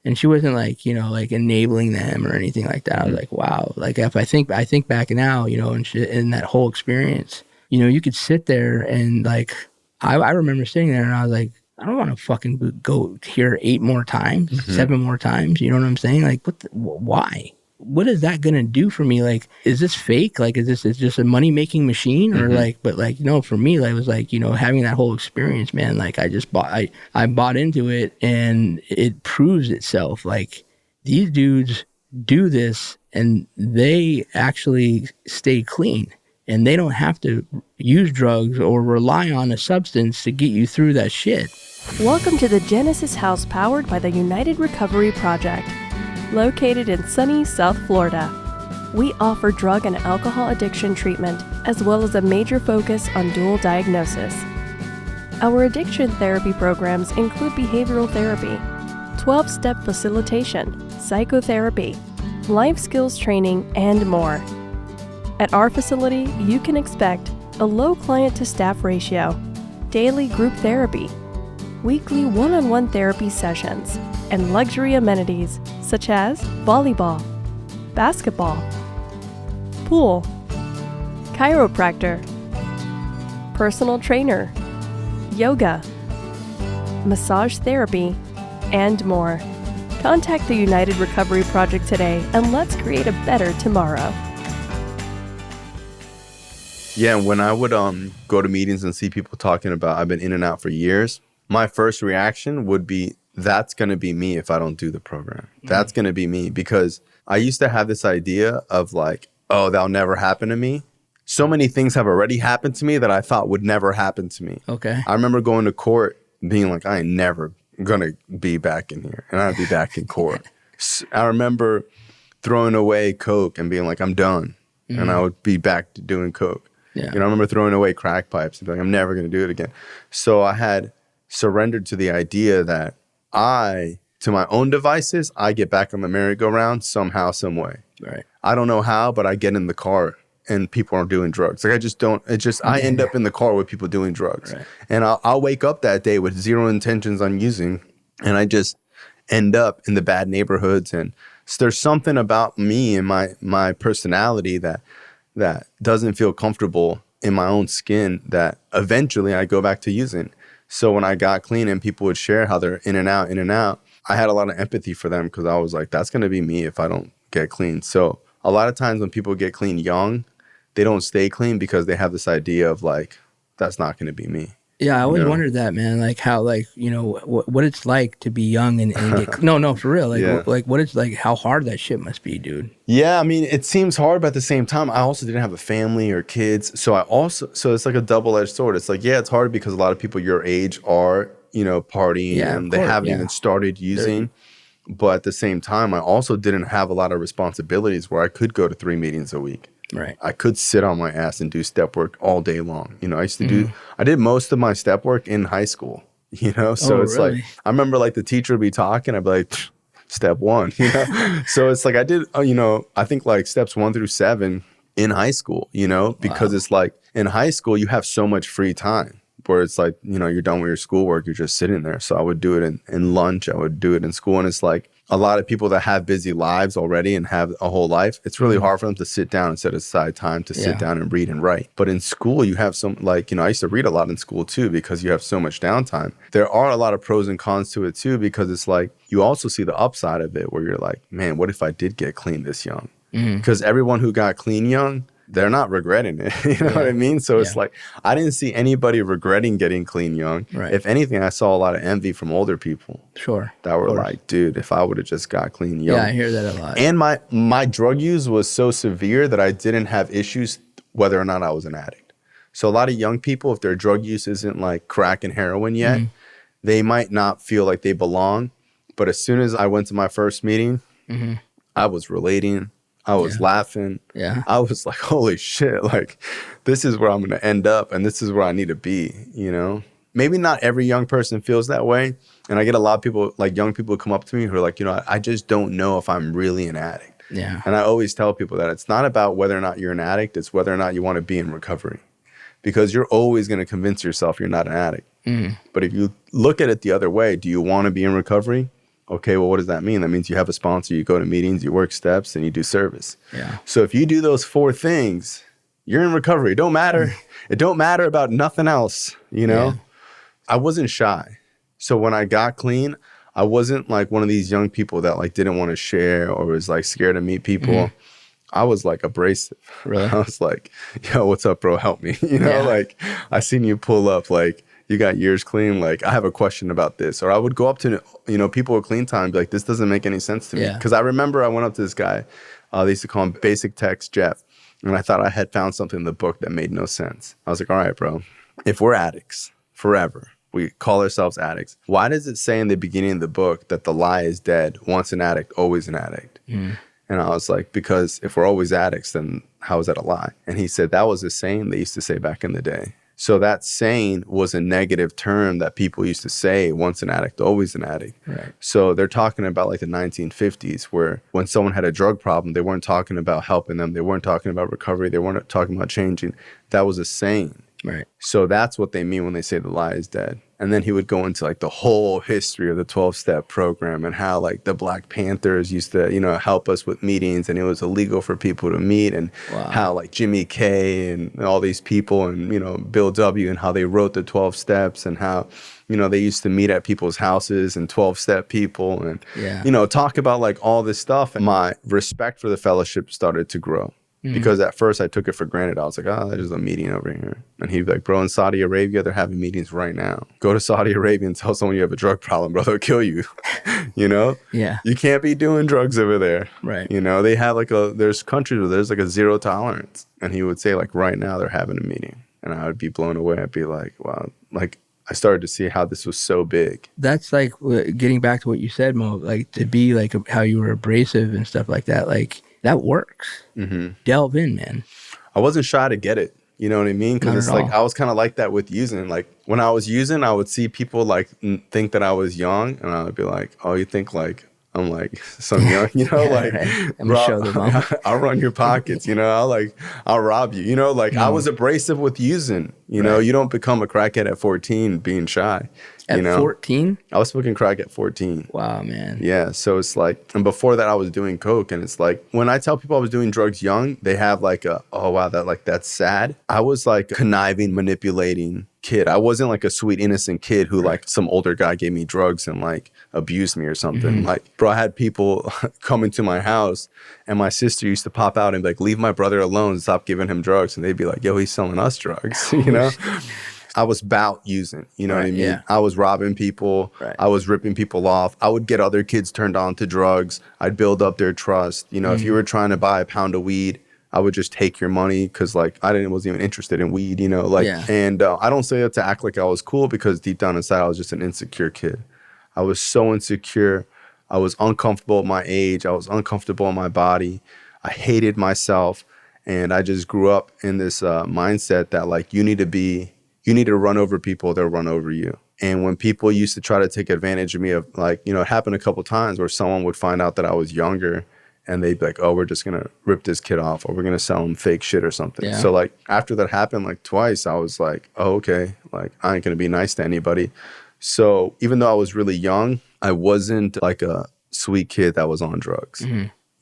And she wasn't like, like enabling them or anything like that. I was like, wow. Like if I think back now, and shit, in that whole experience, you could sit there and like, I remember sitting there and I was like, I don't want to fucking go here 8 more times, 7 more times. You know what I'm saying? Like, why? What is that going to do for me? Like, is this fake? Like, is just a money-making machine? Or like, but like, for me, like, it was like, having that whole experience, man, like I bought into it and it proves itself. Like, these dudes do this and they actually stay clean and they don't have to use drugs or rely on a substance to get you through that shit. Welcome to the Genesis House powered by the United Recovery Project. Located in sunny South Florida, we offer drug and alcohol addiction treatment, as well as a major focus on dual diagnosis. Our addiction therapy programs include behavioral therapy, 12-step facilitation, psychotherapy, life skills training, and more. At our facility, you can expect a low client-to-staff ratio, daily group therapy, weekly one-on-one therapy sessions, and luxury amenities such as volleyball, basketball, pool, chiropractor, personal trainer, yoga, massage therapy, and more. Contact the United Recovery Project today and let's create a better tomorrow. Yeah, when I would go to meetings and see people talking about I've been in and out for years, my first reaction would be, that's going to be me if I don't do the program. That's going to be me, because I used to have this idea of like, oh, that'll never happen to me. So many things have already happened to me that I thought would never happen to me. Okay. I remember going to court being like, I ain't never going to be back in here and I'll be back in court. I remember throwing away coke and being like, I'm done. And I would be back to doing coke. Yeah. I remember throwing away crack pipes and being like, I'm never going to do it again. So I had surrendered to the idea that to my own devices, I get back on the merry-go-round somehow, some way. Right. I don't know how, but I get in the car and people are doing drugs. Like I end up in the car with people doing drugs. Right. And I'll wake up that day with zero intentions on using, and I just end up in the bad neighborhoods. And so there's something about me and my personality that doesn't feel comfortable in my own skin that eventually I go back to using. So when I got clean and people would share how they're in and out, I had a lot of empathy for them, because I was like, that's going to be me if I don't get clean. So a lot of times when people get clean young, they don't stay clean because they have this idea of like, that's not going to be me. Yeah, I always wondered that, man. Like how, like, what it's like to be young and get no, for real. Like, like what it's like, how hard that shit must be, dude. Yeah, I mean, it seems hard, but at the same time, I also didn't have a family or kids, so it's like a double-edged sword. It's like, yeah, it's hard because a lot of people your age are, partying and they haven't even started using. But at the same time, I also didn't have a lot of responsibilities where I could go to 3 meetings a week. Right. I could sit on my ass and do step work all day long. I used to I did most of my step work in high school, so it's really? Like, I remember like the teacher would be talking, I'd be like, step 1, So it's like I did, I think like steps 1 through 7 in high school, because it's like in high school, you have so much free time where it's like, you're done with your schoolwork, you're just sitting there. So I would do it in lunch, I would do it in school. And it's like, a lot of people that have busy lives already and have a whole life, it's really hard for them to sit down and set aside time to sit down and read and write. But in school, you have some, like, I used to read a lot in school too, because you have so much downtime. There are a lot of pros and cons to it too, because it's like, you also see the upside of it where you're like, man, what if I did get clean this young? Because everyone who got clean young, they're not regretting it. You know what I mean? So it's like, I didn't see anybody regretting getting clean young. Right. If anything, I saw a lot of envy from older people. Sure. That were like, dude, if I would have just got clean young. Yeah, I hear that a lot. And my drug use was so severe that I didn't have issues whether or not I was an addict. So a lot of young people, if their drug use isn't like crack and heroin yet, they might not feel like they belong. But as soon as I went to my first meeting, I was relating. I was laughing. Yeah. I was like, holy shit, like, this is where I'm going to end up, and this is where I need to be, you know? Maybe not every young person feels that way. And I get a lot of people, like young people come up to me who are like, you know, I just don't know if I'm really an addict. Yeah. And I always tell people that it's not about whether or not you're an addict. It's whether or not you want to be in recovery. Because you're always going to convince yourself you're not an addict. But if you look at it the other way, do you want to be in recovery? Okay, well, what does that mean? That means you have a sponsor, you go to meetings, you work steps, and you do service. Yeah. So if you do those 4 things, you're in recovery. It don't matter. It don't matter about nothing else, you know? Yeah. I wasn't shy. So when I got clean, I wasn't like one of these young people that like didn't want to share or was like scared to meet people. I was like abrasive. Really? I was like, yo, what's up, bro? Help me. You know, like I seen you pull up, like, you got years clean. Like, I have a question about this. Or I would go up to, you know, people with clean time and be like, this doesn't make any sense to me. Because I remember I went up to this guy. They used to call him Basic Text Jeff. And I thought I had found something in the book that made no sense. I was like, all right, bro, if we're addicts forever, we call ourselves addicts, why does it say in the beginning of the book that the lie is dead? Once an addict, always an addict. And I was like, because if we're always addicts, then how is that a lie? And he said that was a saying they used to say back in the day. So that saying was a negative term that people used to say, once an addict, always an addict. Right. So they're talking about like the 1950s, where when someone had a drug problem, they weren't talking about helping them. They weren't talking about recovery. They weren't talking about changing. That was a saying. Right. So that's what they mean when they say the lie is dead. And then he would go into like the whole history of the 12-step program and how like the Black Panthers used to, you know, help us with meetings, and it was illegal for people to meet, and how like Jimmy K and all these people and, you know, Bill W. and how they wrote the 12 steps, and how, you know, they used to meet at people's houses and 12-step people and, you know, talk about like all this stuff. And my respect for the fellowship started to grow. Because at first I took it for granted. I was like, oh, there's a meeting over here. And he'd be like, bro, in Saudi Arabia, they're having meetings right now. Go to Saudi Arabia and tell someone you have a drug problem, bro. They'll kill you. You know? Yeah. You can't be doing drugs over there. Right. You know, they have like there's countries where there's like a 0 tolerance. And he would say like, right now they're having a meeting. And I would be blown away. I'd be like, wow. Like, I started to see how this was so big. That's like getting back to what you said, Mo, like to be like how you were abrasive and stuff like that. Like, that works. Delve in, man. I wasn't shy to get it. You know what I mean? Because it's like, I was kind of like that with using. Like, when I was using, I would see people like think that I was young. And I would be like, oh, you think like I'm like some young, you know, like, I'm bro, show them I'll run your pockets, you know, I'll rob you, you know, like I was abrasive with using, you know, you don't become a crackhead at 14 being shy. At 14? I was smoking crack at 14. Wow, man. Yeah. So it's like, and before that I was doing coke, and it's like, when I tell people I was doing drugs young, they have like oh wow, that's sad. I was like conniving, manipulating kid. I wasn't like a sweet, innocent kid who like some older guy gave me drugs and like abused me or something. Like, bro, I had people come into my house, and my sister used to pop out and be like, leave my brother alone, stop giving him drugs. And they'd be like, yo, he's selling us drugs, you know? I was about using, you know what I mean? Yeah. I was robbing people. I was ripping people off. I would get other kids turned on to drugs. I'd build up their trust. You know, if you were trying to buy a pound of weed, I would just take your money because like wasn't even interested in weed, you know, like, and I don't say that to act like I was cool, because deep down inside, I was just an insecure kid. I was so insecure. I was uncomfortable at my age. I was uncomfortable in my body. I hated myself. And I just grew up in this mindset that like, you need to run over people, they'll run over you. And when people used to try to take advantage of me, of like, you know, it happened a couple of times where someone would find out that I was younger, and they'd be like, oh, we're just going to rip this kid off, or we're going to sell him fake shit or something. Yeah. So like after that happened like twice, I was like, oh, okay, like I ain't going to be nice to anybody. So even though I was really young, I wasn't like a sweet kid that was on drugs.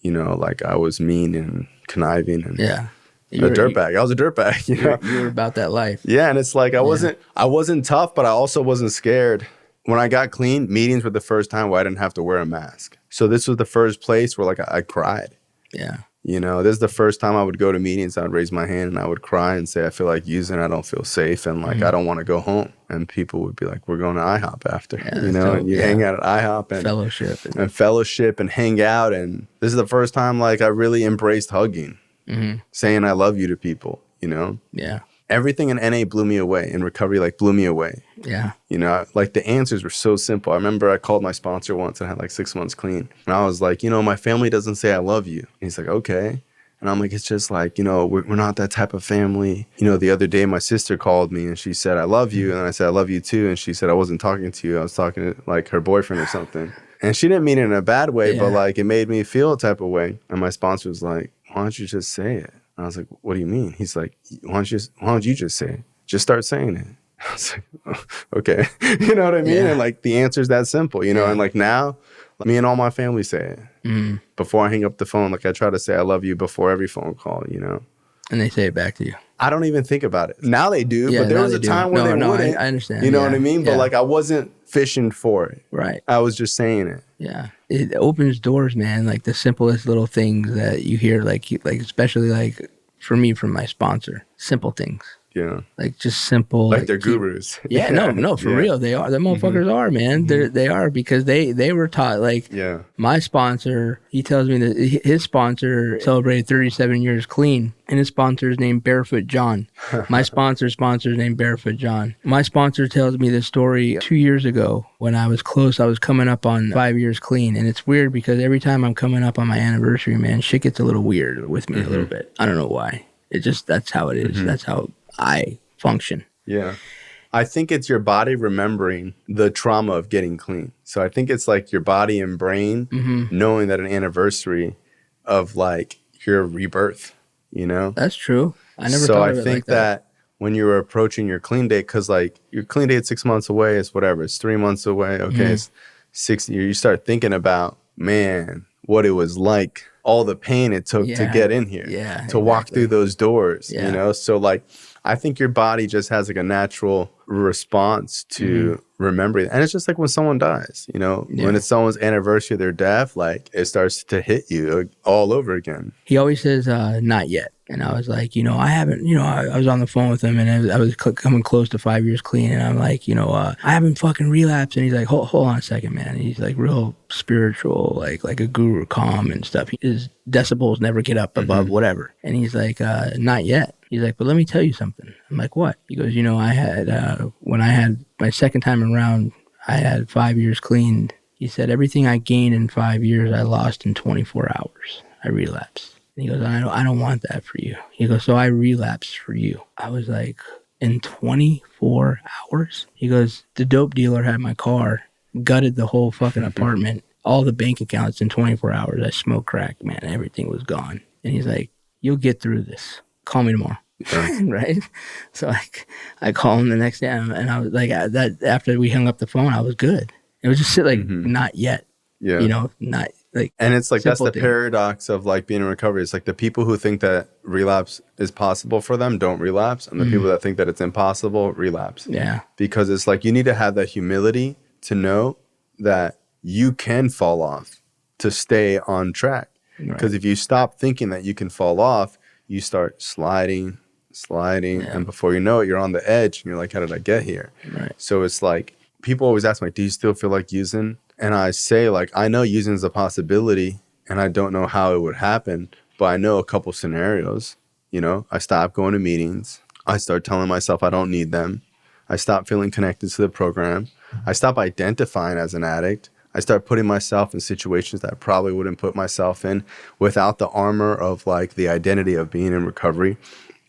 You know, like I was mean and conniving and I was a dirtbag, you know? You were about that life. Yeah, and it's like I wasn't tough, but I also wasn't scared. When I got clean, meetings were the first time where I didn't have to wear a mask. So this was the first place where like I cried. Yeah. You know, this is the first time I would go to meetings, I would raise my hand and I would cry and say, I feel like using, I don't feel safe, and like I don't want to go home. And people would be like, we're going to IHOP after, you know, and you hang out at IHOP and fellowship and hang out. And this is the first time like I really embraced hugging, saying I love you to people, you know? Yeah. Everything in NA blew me away, in recovery, like blew me away. Yeah. You know, like the answers were so simple. I remember I called my sponsor once and I had like 6 months clean. And I was like, you know, my family doesn't say I love you. And he's like, okay. And I'm like, it's just like, you know, we're not that type of family. You know, the other day my sister called me and she said, I love you. And I said, I love you too. And she said, I wasn't talking to you. I was talking to like her boyfriend or something. And she didn't mean it in a bad way, but like it made me feel a type of way. And my sponsor was like, why don't you just say it? And I was like, what do you mean? He's like, why don't you just say it? Just start saying it. I was like, oh, okay. You know what I mean? Yeah. And like the answer's that simple, you know? And like now, me and all my family say it. Before I hang up the phone, like I try to say I love you before every phone call, you know? And they say it back to you. I don't even think about it. Now they do, but there was a time when they wouldn't. I understand. You know what I mean? But like I wasn't fishing for it. Right. I was just saying it. Yeah. It opens doors, man. Like the simplest little things that you hear, like especially like for me from my sponsor, simple things. Yeah. Like just simple. Like they're gurus. Yeah, no, for real. They are. The motherfuckers are, man. They are because they were taught like my sponsor, he tells me that his sponsor celebrated 37 years clean and his sponsor is named Barefoot John. My sponsor is named Barefoot John. My sponsor tells me this story 2 years ago when I was close. I was coming up on 5 years clean and it's weird because every time I'm coming up on my anniversary, man, shit gets a little weird with me a little bit. I don't know why. It just, that's how it is. That's how I function. Yeah. I think it's your body remembering the trauma of getting clean. So I think it's like your body and brain knowing that an anniversary of like your rebirth, you know? That's true. I never thought of it like that. So I think that when you're approaching your clean date, because like your clean date 6 months away, it's whatever, it's 3 months away. Okay. It's 6 years. You start thinking about, man, what it was like, all the pain it took to get in here, to walk through those doors, you know? So like, I think your body just has like a natural response to remembering. And it's just like when someone dies, you know, when it's someone's anniversary of their death, like it starts to hit you all over again. He always says, not yet. And I was like, you know, I haven't, you know, I was on the phone with him and I was coming close to 5 years clean. And I'm like, you know, I haven't fucking relapsed. And he's like, hold on a second, man. And he's like real spiritual, like a guru, calm and stuff. His decibels never get up above whatever. And he's like, not yet. He's like, but let me tell you something. I'm like, what? He goes, you know, I had, when I had my second time around, I had 5 years clean. He said, everything I gained in 5 years, I lost in 24 hours. I relapsed. And he goes, I don't want that for you. He goes, so I relapsed for you. I was like, in 24 hours? He goes, the dope dealer had my car, gutted the whole fucking apartment, all the bank accounts in 24 hours. I smoked crack, man. Everything was gone. And he's like, you'll get through this. Call me tomorrow. Right? So I call him the next day and I was like, that after we hung up the phone, I was good. It was just like, not yet. Yeah. You know, not like. And it's like, that's the paradox of like being in recovery. It's like the people who think that relapse is possible for them don't relapse. And the people that think that it's impossible relapse. Yeah. Because it's like, you need to have that humility to know that you can fall off to stay on track. Because if you stop thinking that you can fall off, you start sliding, and before you know it, you're on the edge, and you're like, how did I get here? Right. So it's like, people always ask me, like, do you still feel like using? And I say, like, I know using is a possibility, and I don't know how it would happen, but I know a couple scenarios. You know, I stop going to meetings. I start telling myself I don't need them. I stop feeling connected to the program. I stop identifying as an addict. I start putting myself in situations that I probably wouldn't put myself in without the armor of like the identity of being in recovery.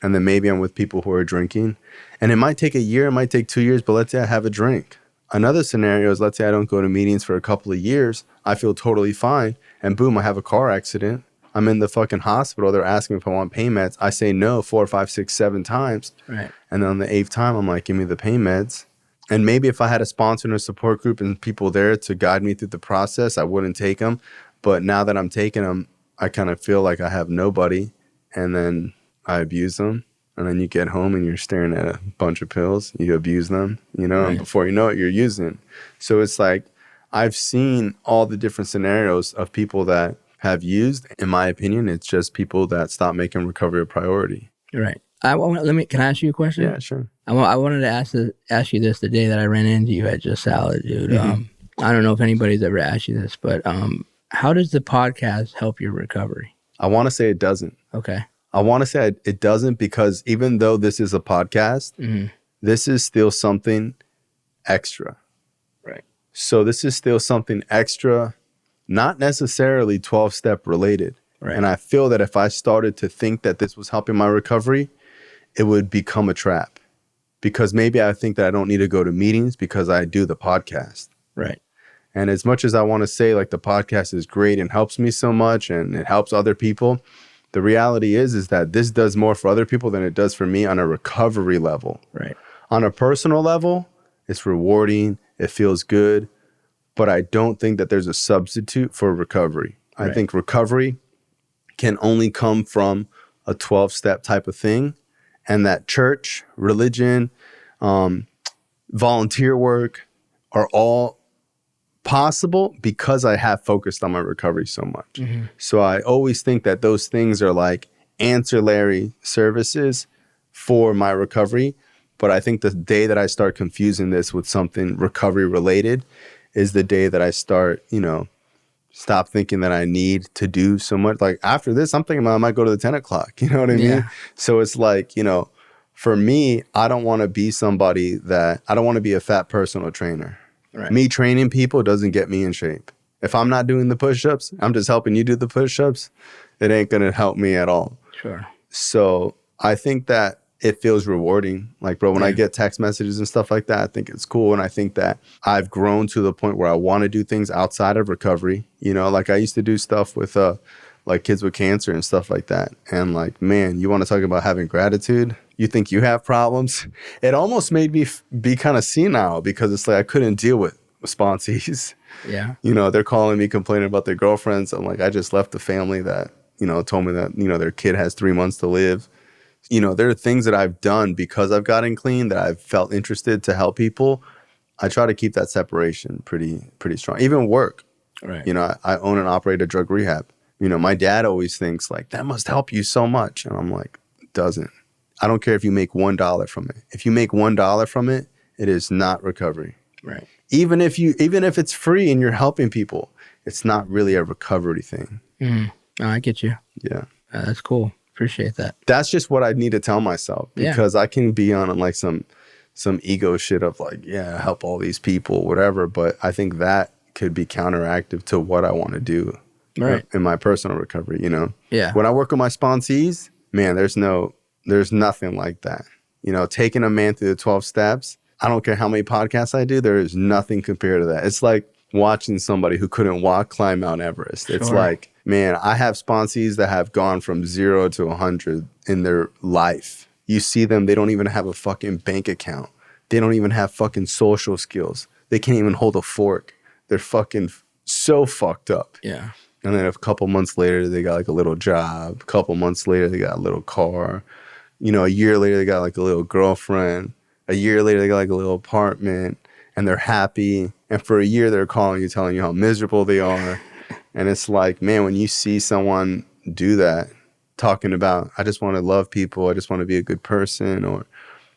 And then maybe I'm with people who are drinking. And it might take a year, it might take 2 years, but let's say I have a drink. Another scenario is, let's say I don't go to meetings for a couple of years. I feel totally fine. And boom, I have a car accident. I'm in the fucking hospital. They're asking me if I want pain meds. I say no 4, 5, 6, 7 times. Right. And then on the 8th time, I'm like, give me the pain meds. And maybe if I had a sponsor and a support group and people there to guide me through the process, I wouldn't take them. But now that I'm taking them, I kind of feel like I have nobody. And then I abuse them. And then you get home and you're staring at a bunch of pills. You abuse them, you know, and before you know it, you're using. So it's like, I've seen all the different scenarios of people that have used. In my opinion, it's just people that stop making recovery a priority. Right. Can I ask you a question? Yeah, sure. I wanted to ask you this the day that I ran into you at Just Salad, dude. I don't know if anybody's ever asked you this, but how does the podcast help your recovery? I want to say it doesn't. Okay. I want to say it doesn't because even though this is a podcast, this is still something extra. Right. So this is still something extra, not necessarily 12-step related. Right. And I feel that if I started to think that this was helping my recovery, it would become a trap. Because maybe I think that I don't need to go to meetings because I do the podcast. Right. And as much as I want to say like the podcast is great and helps me so much and it helps other people, the reality is that this does more for other people than it does for me on a recovery level. Right. On a personal level, it's rewarding. It feels good. But I don't think that there's a substitute for recovery. Right. I think recovery can only come from a 12-step type of thing. And that church, religion, volunteer work are all possible because I have focused on my recovery so much. Mm-hmm. So I always think that those things are like ancillary services for my recovery. But I think the day that I start confusing this with something recovery related is the day that I start, stop thinking that I need to do so much. Like after this, I'm thinking I might go to the 10 o'clock. You know what I mean? So it's like, for me, I don't want to be somebody I don't want to be a fat personal trainer. Right. Me training people doesn't get me in shape. If I'm not doing the push-ups, I'm just helping you do the push-ups. It ain't going to help me at all. Sure. So I think that it feels rewarding. Like, bro, when I get text messages and stuff like that, I think it's cool. And I think that I've grown to the point where I want to do things outside of recovery. Like I used to do stuff with like kids with cancer and stuff like that. And like, man, you want to talk about having gratitude? You think you have problems? It almost made me be kind of senile because it's like I couldn't deal with sponsees. Yeah. They're calling me complaining about their girlfriends. I'm like, I just left a family that, told me that, their kid has 3 months to live. There are things that I've done because I've gotten clean that I've felt interested to help people. I try to keep that separation pretty strong. Even work. Right. I own and operate a drug rehab. My dad always thinks like, that must help you so much. And I'm like, it doesn't. I don't care if you make $1 from it. If you make $1 from it, it is not recovery. Right. Even if it's free and you're helping people, it's not really a recovery thing. Mm. Oh, I get you. Yeah. That's cool. Appreciate that. That's just what I need to tell myself because I can be on like some ego shit of like, yeah, help all these people, whatever. But I think that could be counteractive to what I want to do in my personal recovery, Yeah. When I work with my sponsees, man, there's nothing like that. Taking a man through the 12 steps, I don't care how many podcasts I do, there is nothing compared to that. It's like watching somebody who couldn't walk climb Mount Everest. Sure. It's like, man, I have sponsees that have gone from 0 to 100 in their life. You see them, they don't even have a fucking bank account. They don't even have fucking social skills. They can't even hold a fork. They're fucking so fucked up. Yeah. And then a couple months later, they got like a little job. A couple months later, they got a little car. A year later, they got like a little girlfriend. A year later, they got like a little apartment. And they're happy. And for a year, they're calling you, telling you how miserable they are. And it's like, man, when you see someone do that, talking about, I just want to love people. I just want to be a good person. Or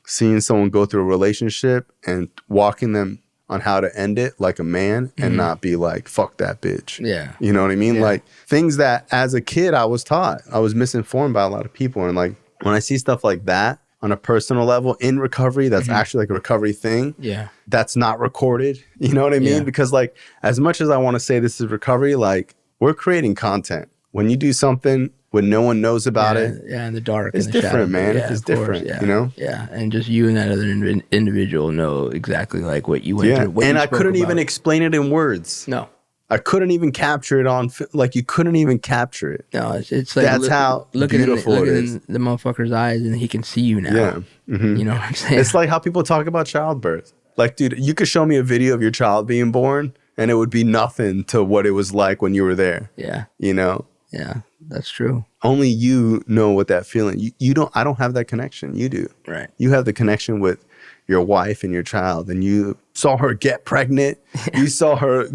seeing someone go through a relationship and walking them on how to end it like a man and not be like, fuck that bitch. Yeah. You know what I mean? Yeah. Like things that as a kid I was taught. I was misinformed by a lot of people. And like when I see stuff like that on a personal level in recovery, that's actually like a recovery thing. Yeah. That's not recorded. You know what I mean? Yeah. Because like as much as I want to say this is recovery, like we're creating content. When you do something when no one knows about it. Yeah, in the dark. It's in the different, shadow. man. Yeah, it's different, course, you know? Yeah, and just you and that other individual know exactly like what you went through. What and you I couldn't about. even explain it in words. No. I couldn't even capture it on, like you couldn't even capture it. No, it's like that's how beautiful it is. Looking in the motherfucker's eyes and he can see you now. Yeah. Mm-hmm. You know what I'm saying? It's like how people talk about childbirth. Like, dude, you could show me a video of your child being born and it would be nothing to what it was like when you were there. Yeah. You know? Yeah, that's true. Only you know what that feeling. You don't. I don't have that connection. You do. Right. You have the connection with your wife and your child, and you saw her get pregnant. You saw her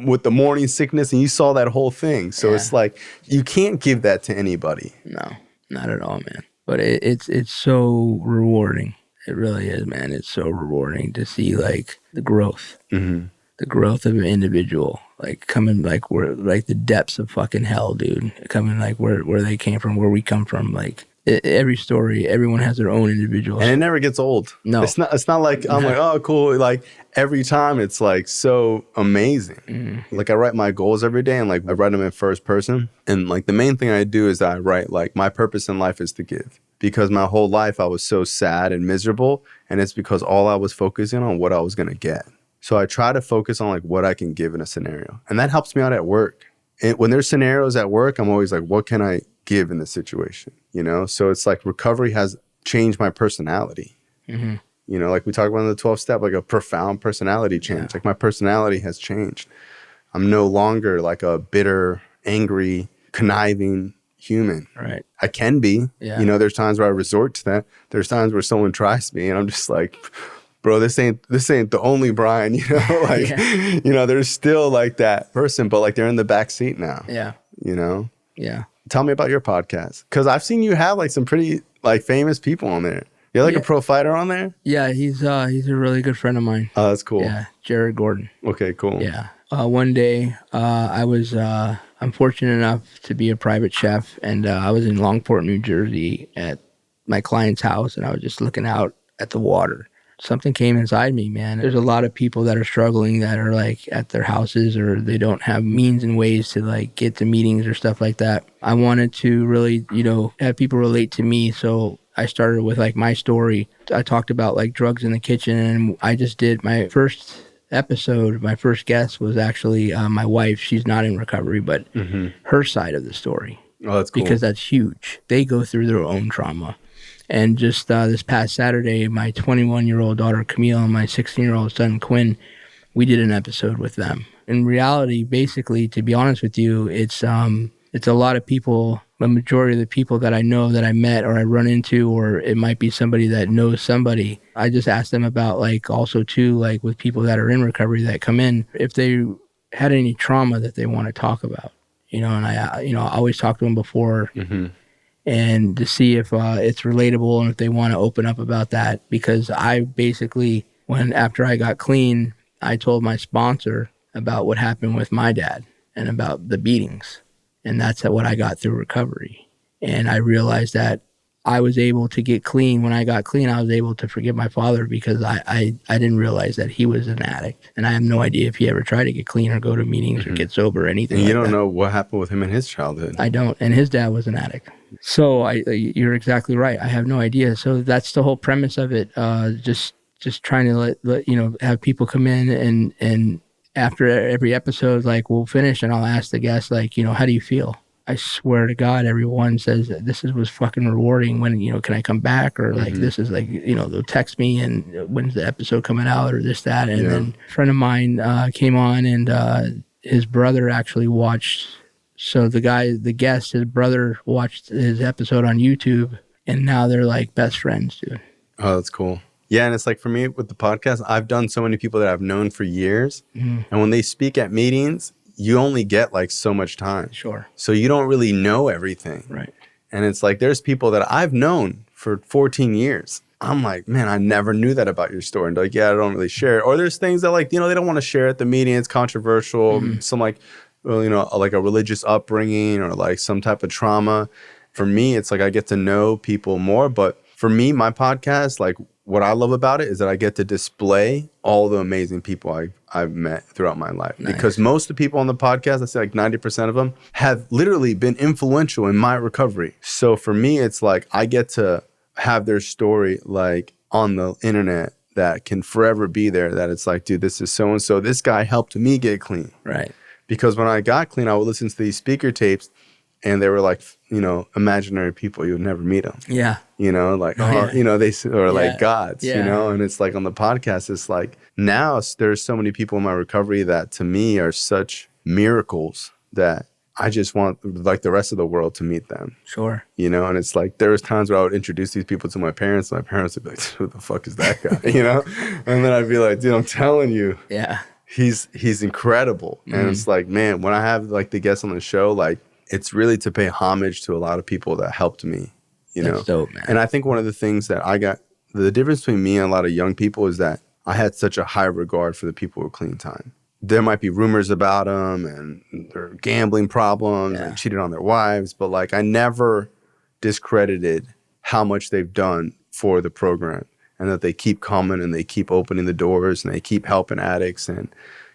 with the morning sickness, and you saw that whole thing. So it's like you can't give that to anybody. No, not at all, man. But it's so rewarding. It really is, man. It's so rewarding to see like the growth. Mm-hmm. The growth of an individual, like coming like the depths of fucking hell, dude. Coming like where they came from, where we come from, like every story, everyone has their own individual. And it never gets old. No. It's not like, I'm like, oh, cool. Like every time it's like so amazing. Like I write my goals every day and like I write them in first person. And like the main thing I do is that I write like my purpose in life is to give. Because my whole life I was so sad and miserable. And it's because all I was focusing on what I was going to get. So I try to focus on like what I can give in a scenario. And that helps me out at work. And when there's scenarios at work, I'm always like, what can I give in this situation? You know? So it's like recovery has changed my personality. You know, like we talked about in the 12 step, like a profound personality change. Like my personality has changed. I'm no longer like a bitter, angry, conniving human. Right. I can be. Yeah. You know, there's times where I resort to that. There's times where someone tries me and I'm just like, bro, this ain't the only Bryan, you know? Like, you know, there's still like that person, but like they're in the back seat now. Yeah. You know? Yeah. Tell me about your podcast. Because I've seen you have like some pretty like famous people on there. You're like a pro fighter on there? Yeah, he's a really good friend of mine. Oh, that's cool. Yeah, Jared Gordon. Okay, cool. Yeah. One day, I'm fortunate enough to be a private chef, and I was in Longport, New Jersey at my client's house, and I was just looking out at the water. Something came inside me, man. There's a lot of people that are struggling that are like at their houses or they don't have means and ways to like get to meetings or stuff like that. I wanted to really, you know, have people relate to me. So I started with like my story. I talked about like drugs in the kitchen, and I just did my first episode. My first guest was actually my wife. She's not in recovery, but her side of the story. Oh, that's cool. Because that's huge. They go through their own trauma. And just this past Saturday, my 21-year-old daughter, Camille, and my 16-year-old son, Quinn, we did an episode with them. In reality, basically, to be honest with you, it's a lot of people, the majority of the people that I know that I met or I run into, or it might be somebody that knows somebody. I just ask them about, like, also, too, like, with people that are in recovery that come in, if they had any trauma that they want to talk about, you know, and I always talk to them before. And to see if it's relatable and if they want to open up about that. Because I basically, after I got clean, I told my sponsor about what happened with my dad and about the beatings. And that's what I got through recovery. And I realized that I was able to get clean. When I got clean, I was able to forgive my father because I didn't realize that he was an addict. And I have no idea if he ever tried to get clean or go to meetings or get sober or anything. And you don't know what happened with him in his childhood. I don't. And his dad was an addict. So you're exactly right. I have no idea. So that's the whole premise of it. Just trying to let you know, have people come in and after every episode, like we'll finish and I'll ask the guest, like, you know, how do you feel? I swear to God, everyone says this was fucking rewarding. When, you know, can I come back? Or like, this is like, you know, they'll text me and when's the episode coming out or this, that. And then a friend of mine came on and his brother actually watched. So the guest, his brother watched his episode on YouTube and now they're like best friends, dude. Oh, that's cool. Yeah, and it's like for me with the podcast, I've done so many people that I've known for years. And when they speak at meetings, you only get like so much time. Sure. So you don't really know everything. Right. And it's like there's people that I've known for 14 years. I'm like, man, I never knew that about your story. And they're like, yeah, I don't really share it. Or there's things that like, you know, they don't want to share at the meeting. It's controversial. Some like, well, you know, like a religious upbringing or like some type of trauma. For me, it's like I get to know people more. But for me, my podcast, like what I love about it is that I get to display all the amazing people I've met throughout my life. Nice. Because most of the people on the podcast, I say like 90% of them, have literally been influential in my recovery. So for me, it's like I get to have their story like on the internet that can forever be there. That it's like, dude, this is so-and-so. This guy helped me get clean. Right. Because when I got clean, I would listen to these speaker tapes and they were like, you know, imaginary people. You would never meet them. Yeah. You know, like, you know, they are like gods, you know, and it's like on the podcast, it's like now there's so many people in my recovery that to me are such miracles that I just want like the rest of the world to meet them. Sure. You know, and it's like there was times where I would introduce these people to my parents. And my parents would be like, who the fuck is that guy? You know, and then I'd be like, dude, I'm telling you. Yeah. He's incredible. And it's like, man, when I have like the guests on the show, like it's really to pay homage to a lot of people that helped me, you know. That's dope, man. And I think one of the things that I got, the difference between me and a lot of young people is that I had such a high regard for the people with clean time. There might be rumors about them and their gambling problems and cheated on their wives, but like I never discredited how much they've done for the program, and that they keep coming and they keep opening the doors and they keep helping addicts. And,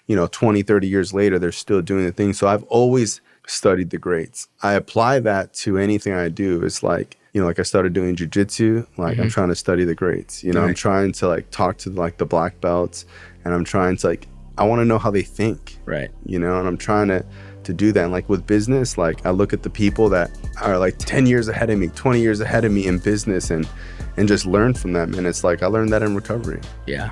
20, 30 years later, they're still doing the thing. So I've always studied the greats. I apply that to anything I do. It's like, like I started doing jujitsu, like I'm trying to study the greats, I'm trying to like talk to like the black belts, and I'm trying to like, I want to know how they think, right? And I'm trying to do that. And like with business, like I look at the people that are like 10 years ahead of me, 20 years ahead of me in business, and just learn from them. And it's like, I learned that in recovery. Yeah,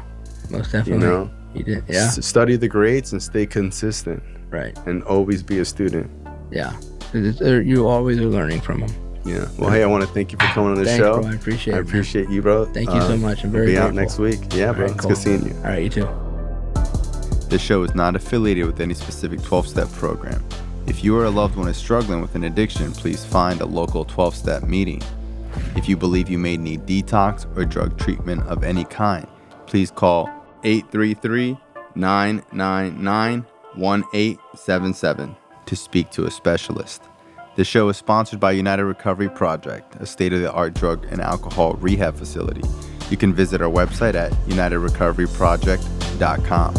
most definitely. You did, yeah. Study the greats and stay consistent. Right. And always be a student. Yeah. You always are learning from them. Yeah. Well, hey, I want to thank you for coming on the show. Bro, I appreciate it. I appreciate you, bro. Thank you so much. I'm very grateful. grateful. Be out next week. Yeah, bro. It's good seeing you. All right, you too. This show is not affiliated with any specific 12-step program. If you or a loved one is struggling with an addiction, please find a local 12-step meeting. If you believe you may need detox or drug treatment of any kind, please call 833-999-1877 to speak to a specialist. The show is sponsored by United Recovery Project, a state-of-the-art drug and alcohol rehab facility. You can visit our website at unitedrecoveryproject.com.